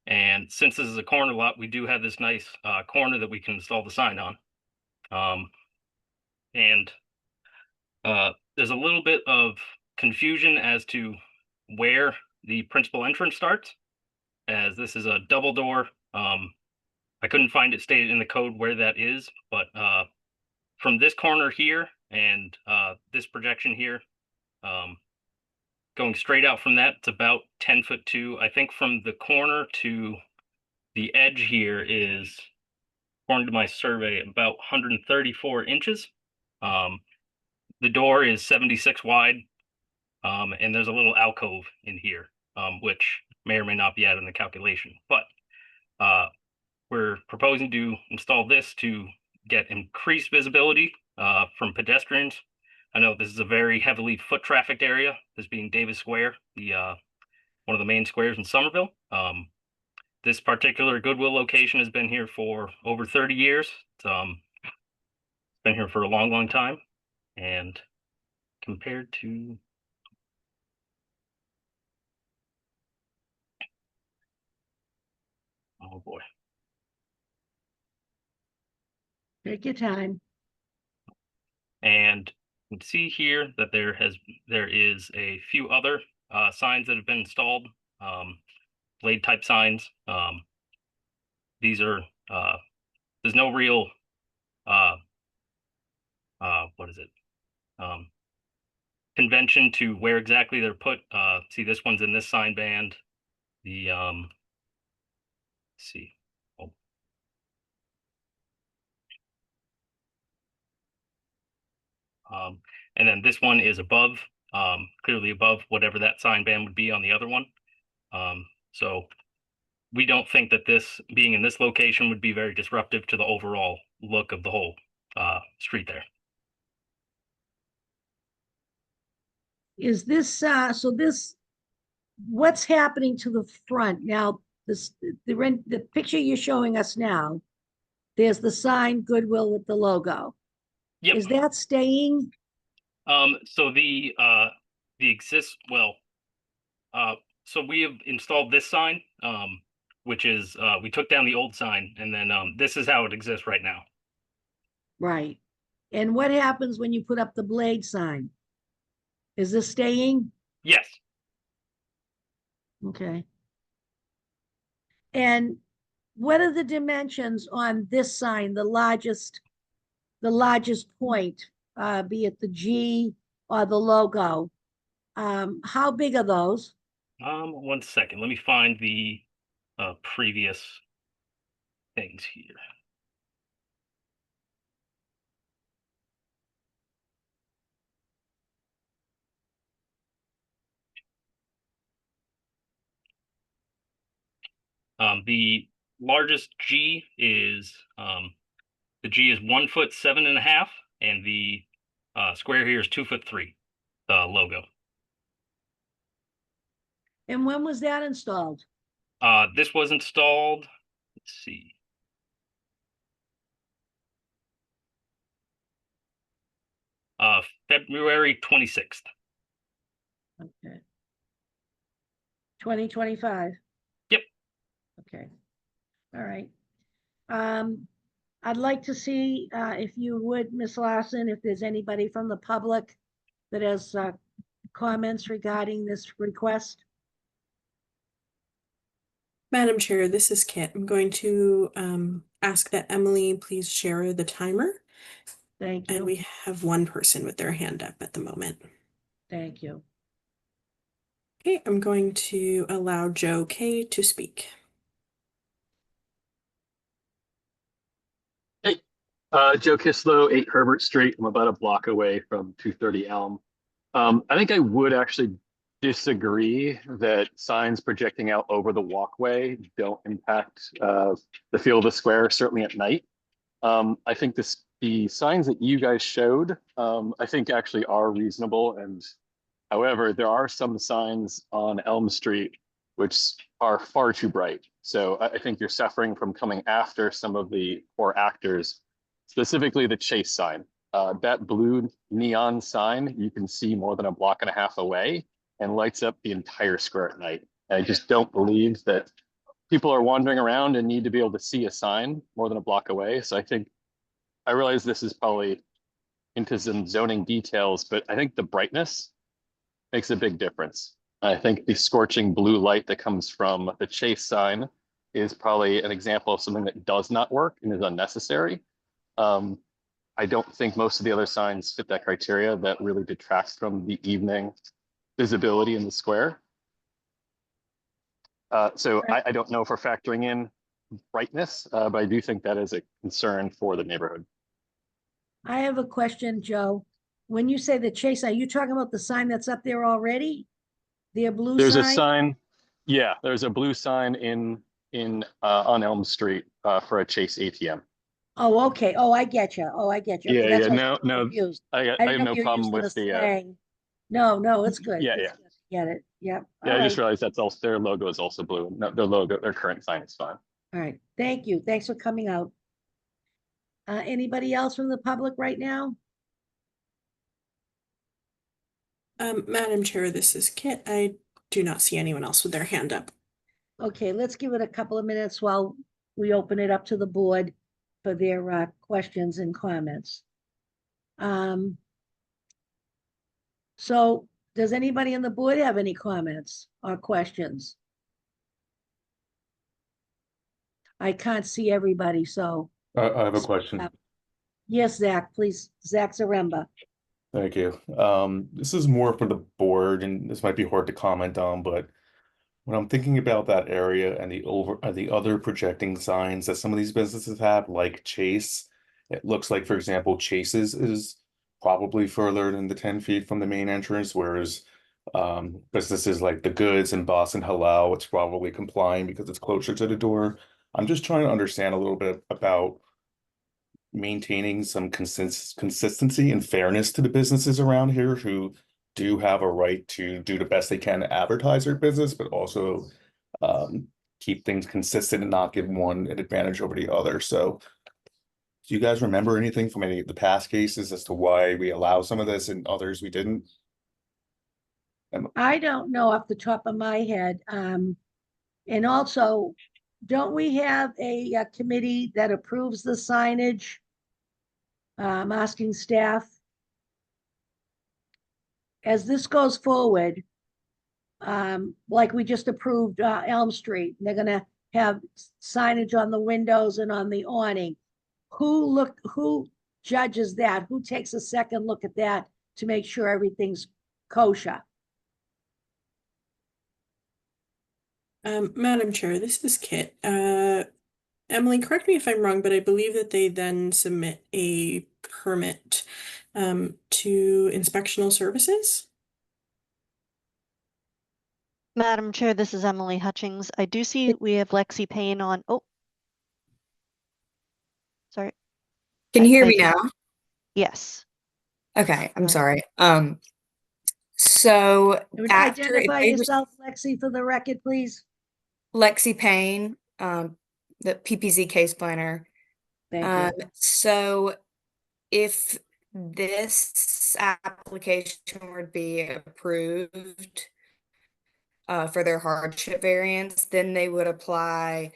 And since this is a corner lot, we do have this nice corner that we can install the sign on. There's a little bit of confusion as to where the principal entrance starts, as this is a double door. I couldn't find it stated in the code where that is, but from this corner here and this projection here, going straight out from that, it's about 10'2". I think from the corner to the edge here is, according to my survey, about 134 inches. The door is 76 wide, and there's a little alcove in here, which may or may not be added in the calculation. But we're proposing to install this to get increased visibility from pedestrians. I know this is a very heavily foot trafficked area, this being Davis Square, the one of the main squares in Somerville. This particular Goodwill location has been here for over 30 years. It's been here for a long, long time. And compared to, oh boy. Take your time. And you can see here that there is a few other signs that have been installed, blade type signs. These are there's no real what is it? Convention to where exactly they're put. See, this one's in this sign band. The let's see. Oh. And then this one is above, clearly above whatever that sign band would be on the other one. So we don't think that this being in this location would be very disruptive to the overall look of the whole street there. Is this, so this, what's happening to the front? Now, the picture you're showing us now, there's the sign Goodwill with the logo. Yep. Is that staying? So the so we have installed this sign, which is, we took down the old sign, and then this is how it exists right now. Right. And what happens when you put up the blade sign? Is this staying? Yes. Okay. And what are the dimensions on this sign, the largest point, be it the G or the logo? How big are those? 1 second. Let me find the previous things here. The largest G is the G is 1'7.5", and the square here is 2'3", the logo. And when was that installed? This was installed, let's see. February 26th. Okay. 2025? Yep. Okay. All right. I'd like to see, if you would, Ms. Larson, if there's anybody from the public that has comments regarding this request. Madam Chair, this is Kit. I'm going to ask that Emily please share the timer. Thank And you. we have one person with their hand up at the moment. Thank you. Okay, I'm going to allow Joe K to speak. Hey, Joe Kislow, 8 Herbert Street. I'm about a block away from 230 Elm. I think I would actually disagree that signs projecting out over the walkway don't impact the feel of the square, certainly at night. I think the signs that you guys showed, I think actually are reasonable. And however, there are some signs on Elm Street which are far too bright. So I think you're suffering from coming after some of the core actors, specifically the chase sign. That blue neon sign you can see more than a block and a half away and lights up the entire square at night. I just don't believe that people are wandering around and need to be able to see a sign more than a block away. So I realize this is probably into some zoning details, but I think the brightness makes a big difference. I think the scorching blue light that comes from the Chase sign is probably an example of something that does not work and is unnecessary. I don't think most of the other signs fit that criteria. That really detracts from the evening visibility in the square. So I don't know if we're factoring in brightness, but I do think that is a concern for the neighborhood. I have a question, Joe. When you say the Chase, are you talking about the sign that's up there already? The blue There's a sign? sign. Yeah, there's a blue sign in on Elm Street for a Chase ATM. Oh, okay. Oh, I get you. Oh, I get you. Okay, Yeah, that's yeah. why I was a No, little confused. I I have didn't know no if you were problem using the with the. slang. No, it's good. Yeah, It's yeah. good. Get it. Yep. Yeah, All I just right. realized that's also their logo is also blue. No, their logo, their current sign is fine. All right. Thank you. Thanks for coming out. Anybody else from the public right now? Madam Chair, this is Kit. I do not see anyone else with their hand up. Okay, let's give it a couple of minutes while we open it up to the board for their questions and comments. So does anybody on the board have any comments or questions? I can't see everybody, so. I have a question. Yes, Zach, please. Zach Zaremba. Thank you. This is more for the board, and this might be hard to comment on, but when I'm thinking about that area and the other projecting signs that some of these businesses have, like Chase, it looks like, for example, Chase's is probably further than the 10 feet from the main entrance, whereas businesses like the Goods and Boston Halal, it's probably complying because it's closer to the door. I'm just trying to understand a little bit about maintaining some consistency and fairness to the businesses around here who do have a right to do the best they can to advertise their business, but also keep things consistent and not give one an advantage over the other. So do you guys remember anything from any of the past cases as to why we allow some of this and others we didn't? I don't know off the top of my head. And also, don't we have a committee that approves the signage? I'm asking staff. As this goes forward, like we just approved Elm Street, they're gonna have signage on the windows and on the awning. Who judges that? Who takes a second look at that to make sure everything's kosher? Madam Chair, this is Kit. Emily, correct me if I'm wrong, but I believe that they then submit a permit to inspectional services. Madam Chair, this is Emily Hutchings. I do see we have Lexi Payne on. Oh, sorry. Can you hear me see- now? Yes. Okay, I'm sorry. So after Identify yourself, Lexi, for the record, please. Lexi Payne, the PPZ case planner. Thank you. So if this application would be approved for their hardship variance, then they would apply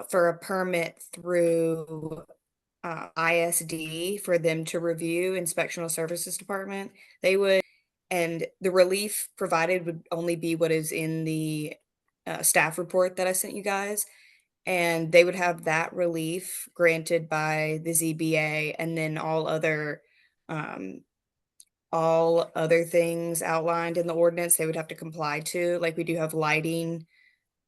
for a permit through ISD for them to review, Inspectional Services Department. They would, and the relief provided would only be what is in the staff report that I sent you guys. And they would have that relief granted by the ZBA, and then all other things outlined in the ordinance they would have to comply to. Like we do have lighting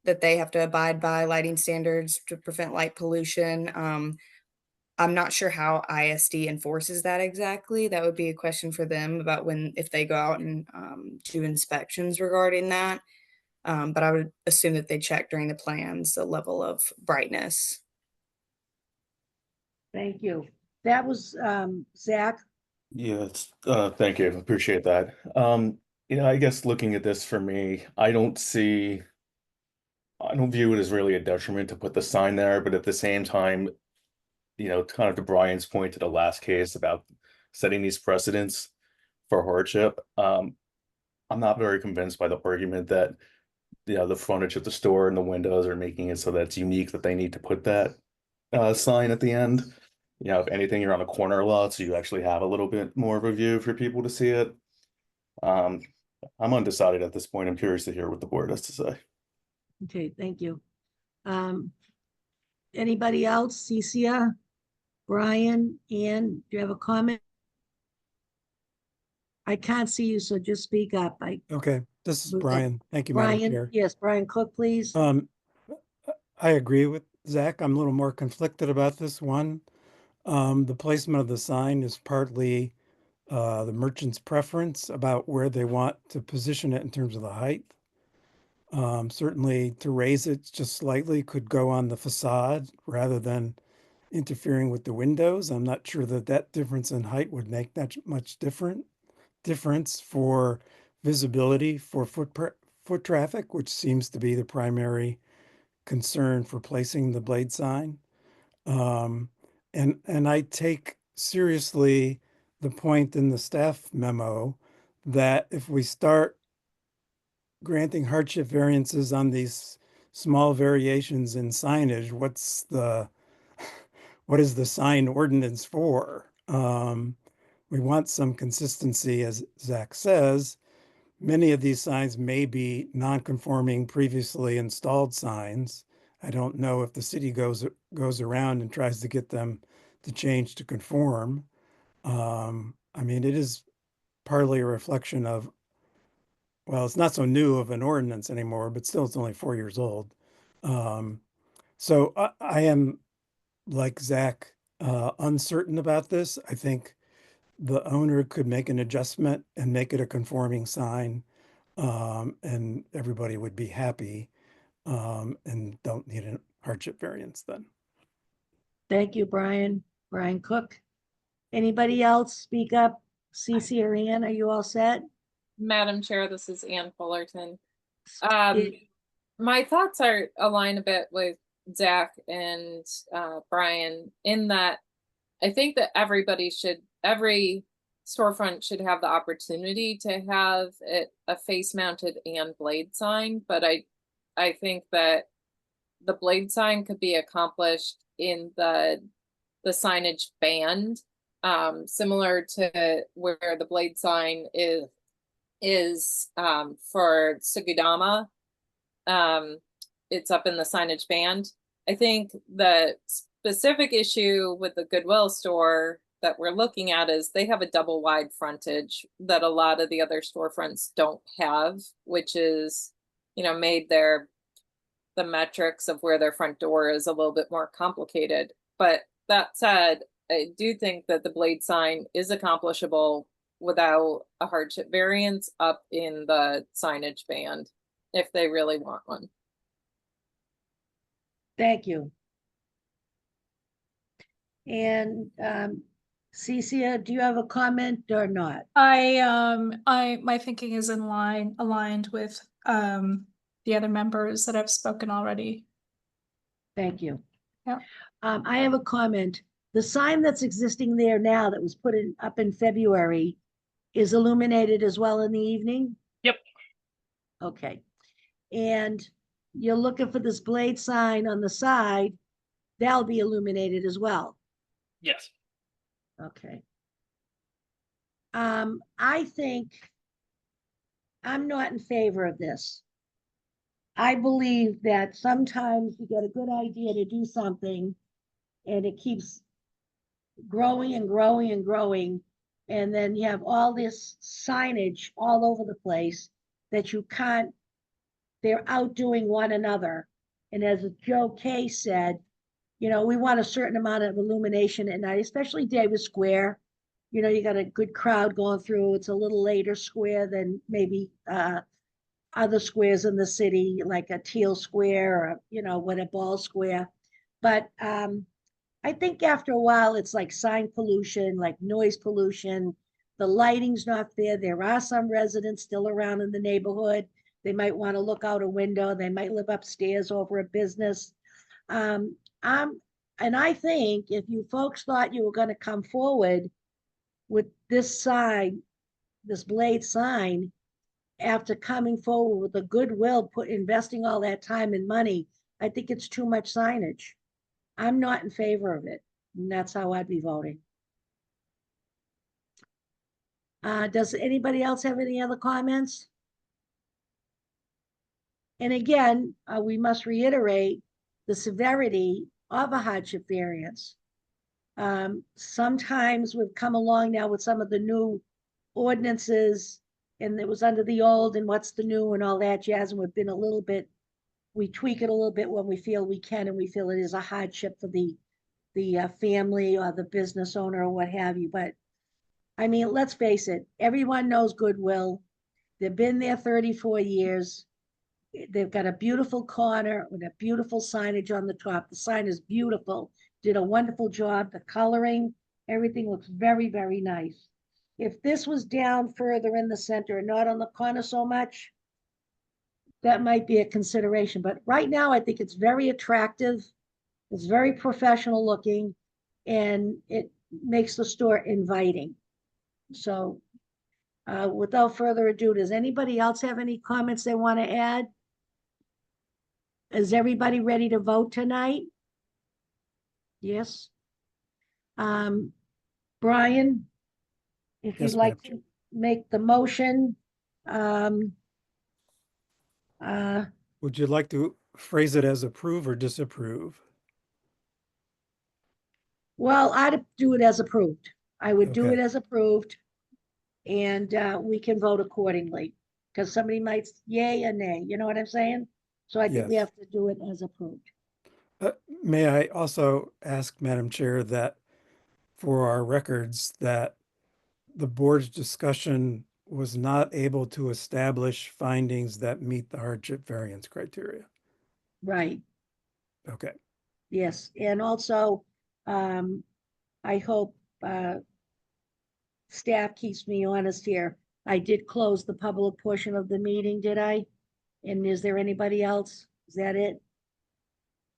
that they have to abide by, lighting standards to prevent light pollution. I'm not sure how ISD enforces that exactly. That would be a question for them about if they go out and do inspections regarding that. But I would assume that they check during the plans the level of brightness. Thank you. That was Zach. Yes, thank you. Appreciate that. I guess looking at this for me, I don't view it as really a detriment to put the sign there, but at the same time, kind of to Brian's point to the last case about setting these precedents for hardship. I'm not very convinced by the argument that the frontage of the store and the windows are making it so that it's unique that they need to put that sign at the end. If anything, you're on a corner lot, so you actually have a little bit more of a view for people to see it. I'm undecided at this point. I'm curious to hear what the board has to say. Okay, thank you. Anybody else? Cecia, Brian, Ann, do you have a comment? I can't see you, so just speak up. Okay, this is Okay. Brian. Thank you, Madam Brian, Chair. yes, Brian Cook, please. I agree with Zach. I'm a little more conflicted about this one. The placement of the sign is partly the merchant's preference about where they want to position it in terms of the height. Certainly to raise it just slightly could go on the facade rather than interfering with the windows. I'm not sure that that difference in height would make that much difference for visibility for foot traffic, which seems to be the primary concern for placing the blade sign. And I take seriously the point in the staff memo that if we start granting hardship variances on these small variations in signage, what is the sign ordinance for? We want some consistency, as Zach says. Many of these signs may be non-conforming previously installed signs. I don't know if the city goes around and tries to get them to change to conform. I mean, it is partly a reflection of, well, it's not so new of an ordinance anymore, but still it's only 4 years old. So I am, like Zach, uncertain about this. I think the owner could make an adjustment and make it a conforming sign, and everybody would be happy, and don't need a hardship variance then. Thank you, Brian. Brian Cook. Anybody else speak up? Cece or Ann, are you all set? Madam Chair, this is Ann Fullerton. It- My thoughts are align a bit with Zach and Brian in that I think that every storefront should have the opportunity to have a face mounted and blade sign, but I think that the blade sign could be accomplished in the signage band, similar to where the blade sign is for Sugidama. It's up in the signage band. I think the specific issue with the Goodwill store that we're looking at is they have a double wide frontage that a lot of the other storefronts don't have, which is, made the metrics of where their front door is a little bit more complicated. But that said, I do think that the blade sign is accomplishable without a hardship variance up in the signage band if they really want one. Thank you. And Cecia, do you have a comment or not? My thinking is aligned with the other members that have spoken already. Thank you. Yeah. I have a comment. The sign that's existing there now that was put up in February is illuminated as well in the evening? Yep. Okay. And you're looking for this blade sign on the side, that'll be illuminated as well. Yes. Okay. I think I'm not in favor of this. I believe that sometimes you get a good idea to do something and it keeps growing and growing and growing. And then you have all this signage all over the place that you can't, they're outdoing one another. And as Joe Kay said, we want a certain amount of illumination at night, especially Davis Square. You got a good crowd going through. It's a little later square than maybe other squares in the city, like a Teal Square or, what a Ball Square. But I think after a while, it's like sign pollution, like noise pollution. The lighting's not there. There are some residents still around in the neighborhood. They might want to look out a window. They might live upstairs over a business. And I think if you folks thought you were going to come forward with this sign, this blade sign, after coming forward with the goodwill, investing all that time and money, I think it's too much signage. I'm not in favor of it, and that's how I'd be voting. Does anybody else have any other comments? And again, we must reiterate the severity of a hardship variance. Sometimes we've come along now with some of the new ordinances, and it was under the old and what's the new and all that jazz, and we've been a little bit, we tweak it a little bit when we feel we can, and we feel it is a hardship for the family or the business owner or what have you. But I mean, let's face it, everyone knows Goodwill. They've been there 34 years. They've got a beautiful corner with a beautiful signage on the top. The sign is beautiful. Did a wonderful job. The coloring, everything looks very, very nice. If this was down further in the center and not on the corner so much, that might be a consideration. But right now, I think it's very attractive. It's very professional looking, and it makes the store inviting. So without further ado, does anybody else have any comments they want to add? Is everybody ready to vote tonight? Yes. Brian, if Yes, you'd like ma'am. to make the motion. Would you like to phrase it as approve or disapprove? Well, I'd do it as approved. I would do it Okay. as approved, and we can vote accordingly. Because somebody might yay or nay, you know what I'm saying? So I think we Yes. have to do it as approved. May I also ask, Madam Chair, that for our records, that the board's discussion was not able to establish findings that meet the hardship variance criteria? Right. Okay. Yes, and also, I hope staff keeps me honest here. I did close the public portion of the meeting, did I? And is there anybody else? Is that it?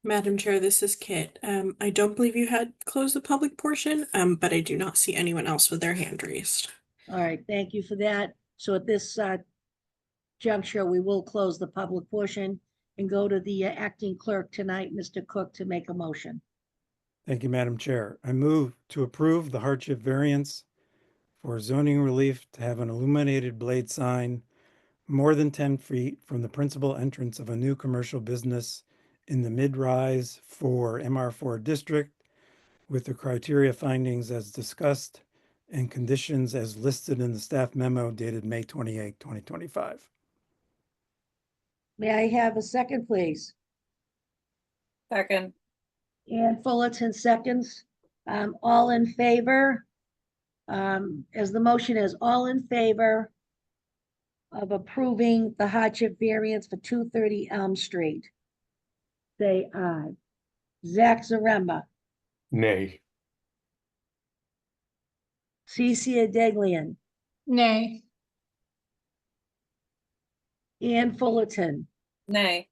Madam Chair, this is Kit. I don't believe you had closed the public portion, but I do not see anyone else with their hand raised. All right, thank you for that. So at this juncture, we will close the public portion and go to the acting clerk tonight, Mr. Cook, to make a motion. Thank you, Madam Chair. I move to approve the hardship variance for zoning relief to have an illuminated blade sign more than 10 feet from the principal entrance of a new commercial business in the mid-rise for MR4 district with the criteria findings as discussed and conditions as listed in the staff memo dated May 28, 2025. May I have a second, please? Second. And Fullerton seconds. All in favor? As the motion is, all in favor of approving the hardship variance for 230 Elm Street? Say aye. Zach Zaremba, Nay. Cece Deglian, Nay. Ann Fullerton, Nay.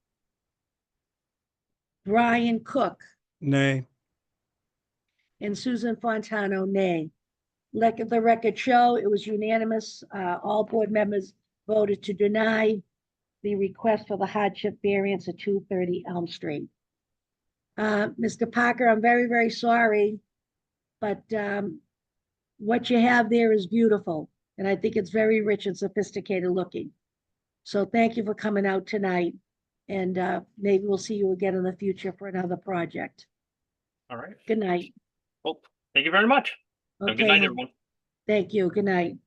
Brian Cook, Nay. and Susan Fontano, nay. Let the record show it was unanimous. All board members voted to deny the request for the hardship variance at 230 Elm Street. Mr. Parker, I'm very, very sorry, but what you have there is beautiful, and I think it's very rich and sophisticated looking. So thank you for coming out tonight, and maybe we'll see you again in the future for another project. All right. Good night. Well, thank you very much. Have a good Okay, night, everyone. Thank you. Good night.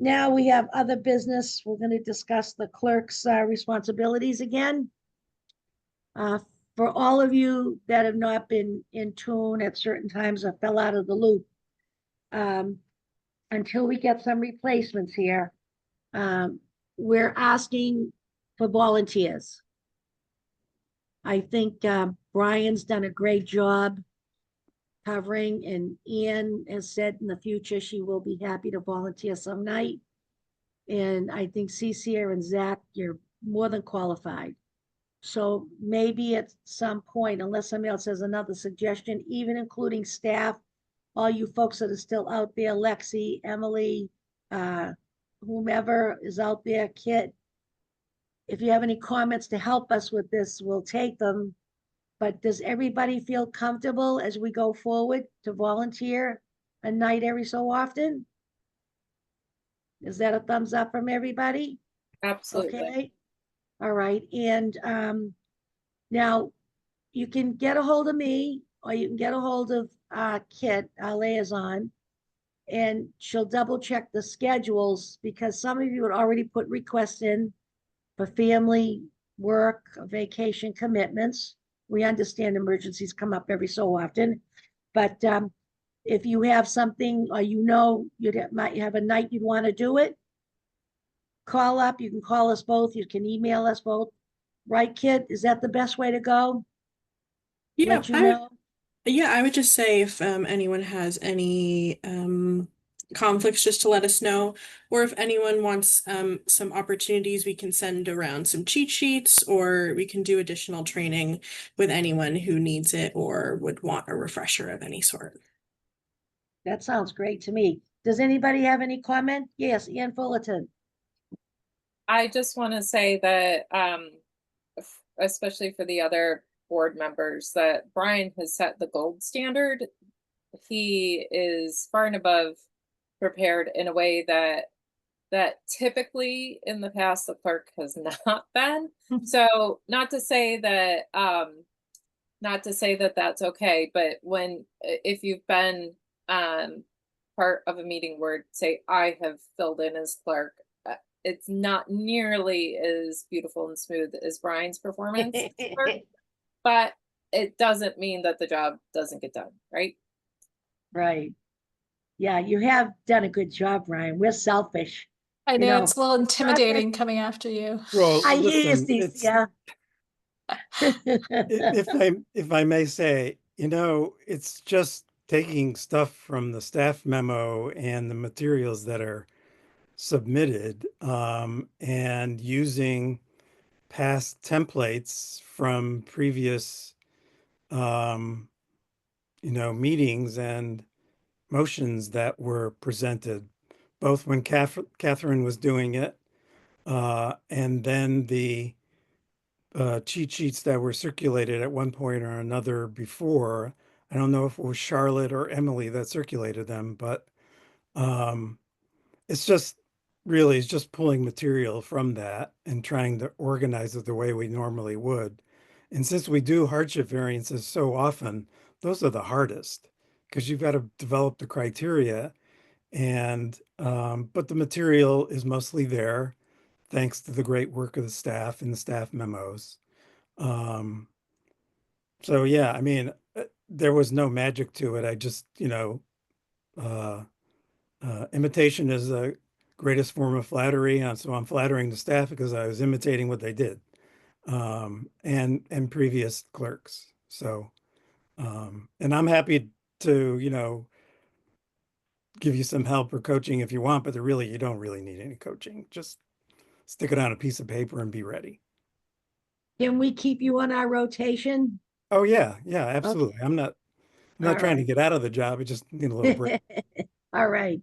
Now we have other business. We're going to discuss the clerk's responsibilities again. For all of you that have not been in tune at certain times or fell out of the loop, until we get some replacements here, we're asking for volunteers. I think Brian's done a great job covering, and Ian has said in the future she will be happy to volunteer some night. And I think Cece and Zach, you're more than qualified. So maybe at some point, unless somebody else has another suggestion, even including staff all you folks that are still out there, Lexi, Emily, whomever is out there, Kit. If you have any comments to help us with this, we'll take them. But does everybody feel comfortable as we go forward to volunteer a night every so often? Is that a thumbs up from everybody? Absolutely. Okay. All right. And now you can get a hold of me, or you can get a hold of Kit, our liaison, and she'll double check the schedules, because some of you had already put requests in for family, work, vacation commitments. We understand emergencies come up every so often, but if you have something, or might have a night you'd want to do it, call up. You can call us both. You can email us both. Right, Kit? Is that the best way to go? Yeah, Let you know. I would just say if anyone has any conflicts, just to let us know, or if anyone wants some opportunities, we can send around some cheat sheets, or we can do additional training with anyone who needs it or would want a refresher of any sort. That sounds great to me. Does anybody have any comment? Yes, Ian Fullerton. I just want to say that, especially for the other board members, that Brian has set the gold standard. He is far and above prepared in a way that typically in the past the clerk has not been. So not to say that that's okay, but if you've been part of a meeting where, say, I have filled in as clerk, it's not nearly as beautiful and smooth as Brian's performance, but it doesn't mean that the job doesn't get done, right? Right. Yeah, you have done a good job, Brian. We're selfish. I You know know, it's a little intimidating coming after you. Well, I hear you, listen, it's Cecilia. if I may say, it's just taking stuff from the staff memo and the materials that are submitted, and using past templates from previous, meetings and motions that were presented, both when Catherine was doing it, and then the cheat sheets that were circulated at one point or another before. I don't know if it was Charlotte or Emily that circulated them, but um, it's just pulling material from that and trying to organize it the way we normally would. And since we do hardship variances so often, those are the hardest, because you've got to develop the criteria, and but the material is mostly there thanks to the great work of the staff and the staff memos. Um, so yeah, I mean, there was no magic to it. I just, uh, imitation is the greatest form of flattery. And so I'm flattering the staff because I was imitating what they did, and previous clerks. So, and I'm happy to, give you some help or coaching if you want, but you don't really need any coaching. Just stick it on a piece of paper and be ready. Can we keep you on our rotation? Oh yeah, yeah, absolutely. Okay. I'm not All trying to right. get out of the job. I just need a little break. All right.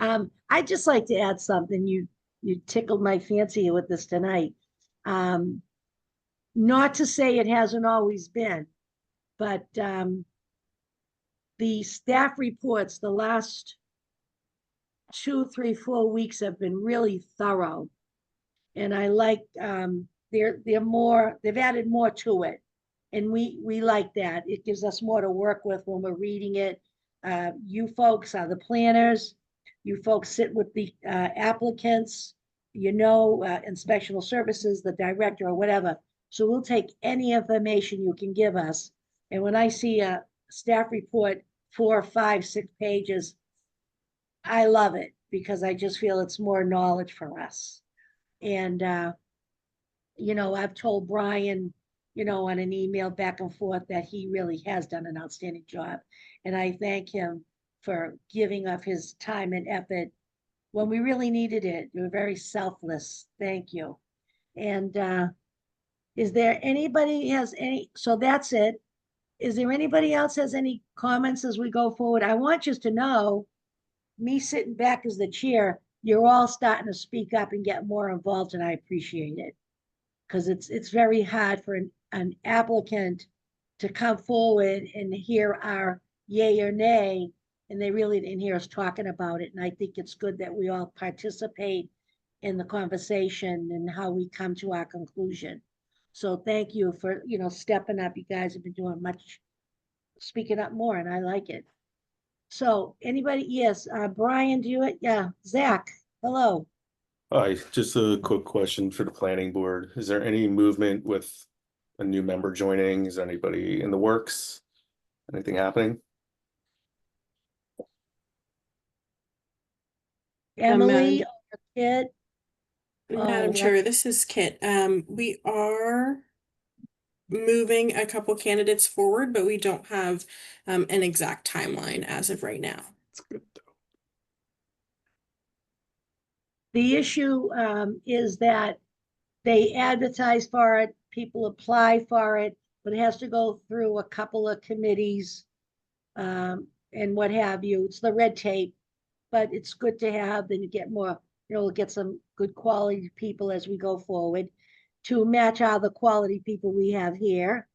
I'd just like to add something. You tickled my fancy with this tonight. Not to say it hasn't always been, but the staff reports the last 2, 3, 4 weeks have been really thorough. And I like they've added more to it. And we like that. It gives us more to work with when we're reading it. You folks are the planners. You folks sit with the applicants, inspectional services, the director or whatever. So we'll take any information you can give us. And when I see a staff report, 4, 5, 6 pages, I love it, because I just feel it's more knowledge for us. And, I've told Brian, on an email back and forth, that he really has done an outstanding job. And I thank him for giving up his time and effort when we really needed it. You were very selfless. Thank you. And is there anybody has any? So that's it. is there anybody else has any comments as we go forward? I want you to know, me sitting back as the chair, you're all starting to speak up and get more involved, and I appreciate it. Because it's very hard for an applicant to come forward and hear our yay or nay, and they really didn't hear us talking about it. And I think it's good that we all participate in the conversation and how we come to our conclusion. So thank you for, stepping up. You guys have been doing speaking up more, and I like it. So anybody, yes, Brian, do you, yeah, Zach, hello. Hi, just a quick question for the planning board. Is there any movement with a new member joining? Is anybody in the works? Anything happening? Emily, or Kit? Madam Chair, this is Kit. We are moving a couple candidates forward, but we don't have an exact timeline as of right now. It's good though. The issue is that they advertise for it, people apply for it, but it has to go through a couple of committees and what have you. It's the red tape, but it's good to have, then you get more, we'll get some good quality people as we go forward to match all the quality people we have here.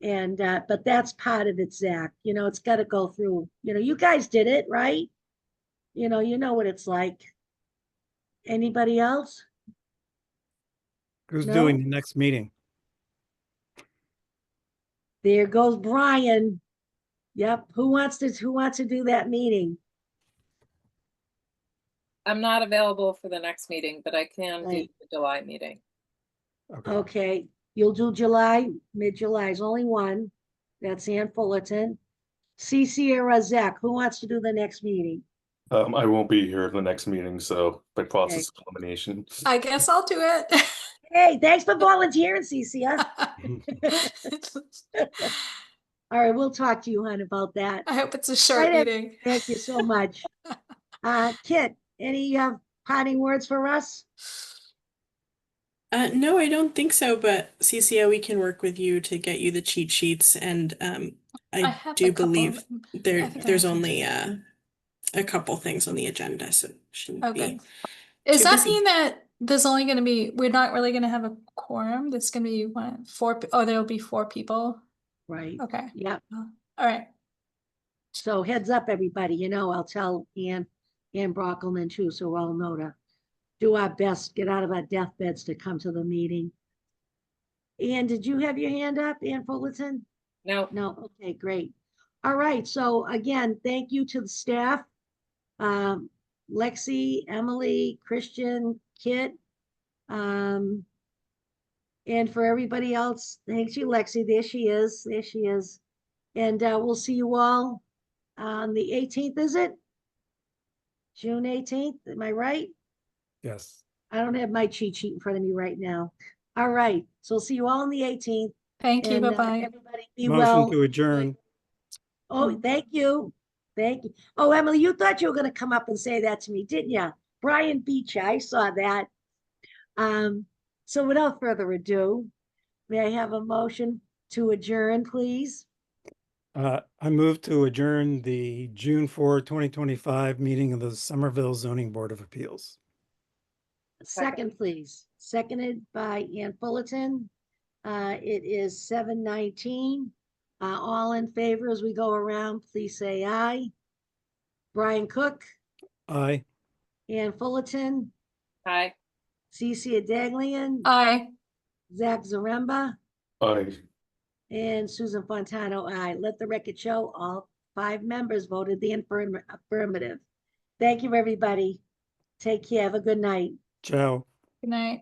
And, but that's part of it, Zach. It's got to go through, you guys did it, right? You know what it's like. Anybody else? Who's No? doing the next meeting? There goes Brian. Yep. Who wants to do that meeting? I'm not available for the next meeting, but I can do Right. the July meeting. Okay. You'll do July, mid-July is only one. That's Ann Fullerton. CC or Zach, who wants to do the next meeting? I won't be here at the next meeting, so by process of elimination. I guess I'll do it. Hey, thanks for volunteering, CC. All right, we'll talk to you, hon, about that. I hope it's a short Right, meeting. thank you so much. Kit, any parting words for us? No, I don't think so, but CCO, we can work with you to get you the cheat sheets, and I have do a couple of believe them. there's only a couple things on the agenda, so it shouldn't Okay. be Does too that busy. mean that there's only going to be, we're not really going to have a quorum? There's going to be there'll be 4 people? Right. Okay. Yep. All right. So heads up, everybody, I'll tell Ann Brockelman too, so we'll all know to do our best, get out of our deathbeds to come to the meeting. Ann, did you have your hand up, Ann Fullerton? No. No, okay, great. All right, so again, thank you to the staff. Lexi, Emily, Christian, Kit, and for everybody else, thanks you, Lexi. There she is. And we'll see you all on the 18th, is it? June 18th, am I right? Yes. I don't have my cheat sheet in front of me right now. All right, so we'll see you all on the 18th. Thank you, And, bye-bye. everybody be Motion well. to adjourn. Oh, thank you. Thank you. Oh, Emily, you thought you were going to come up and say that to me, didn't you? Brian Beach, I saw that. So without further ado, may I have a motion to adjourn, please? I move to adjourn the June 4, 2025 meeting of the Somerville Zoning Board of Appeals. Second, please. Seconded by Ann Fullerton. It is 7:19. All in favor as we go around, please say aye. Brian Cook, Aye. Ann Fullerton, Hi. Cece Daglian, Aye. Zach Zaremba, Aye. and Susan Fontano, aye. Let the record show all 5 members voted the affirmative. Thank you, everybody. Take care. Have a good night. Ciao. Good night.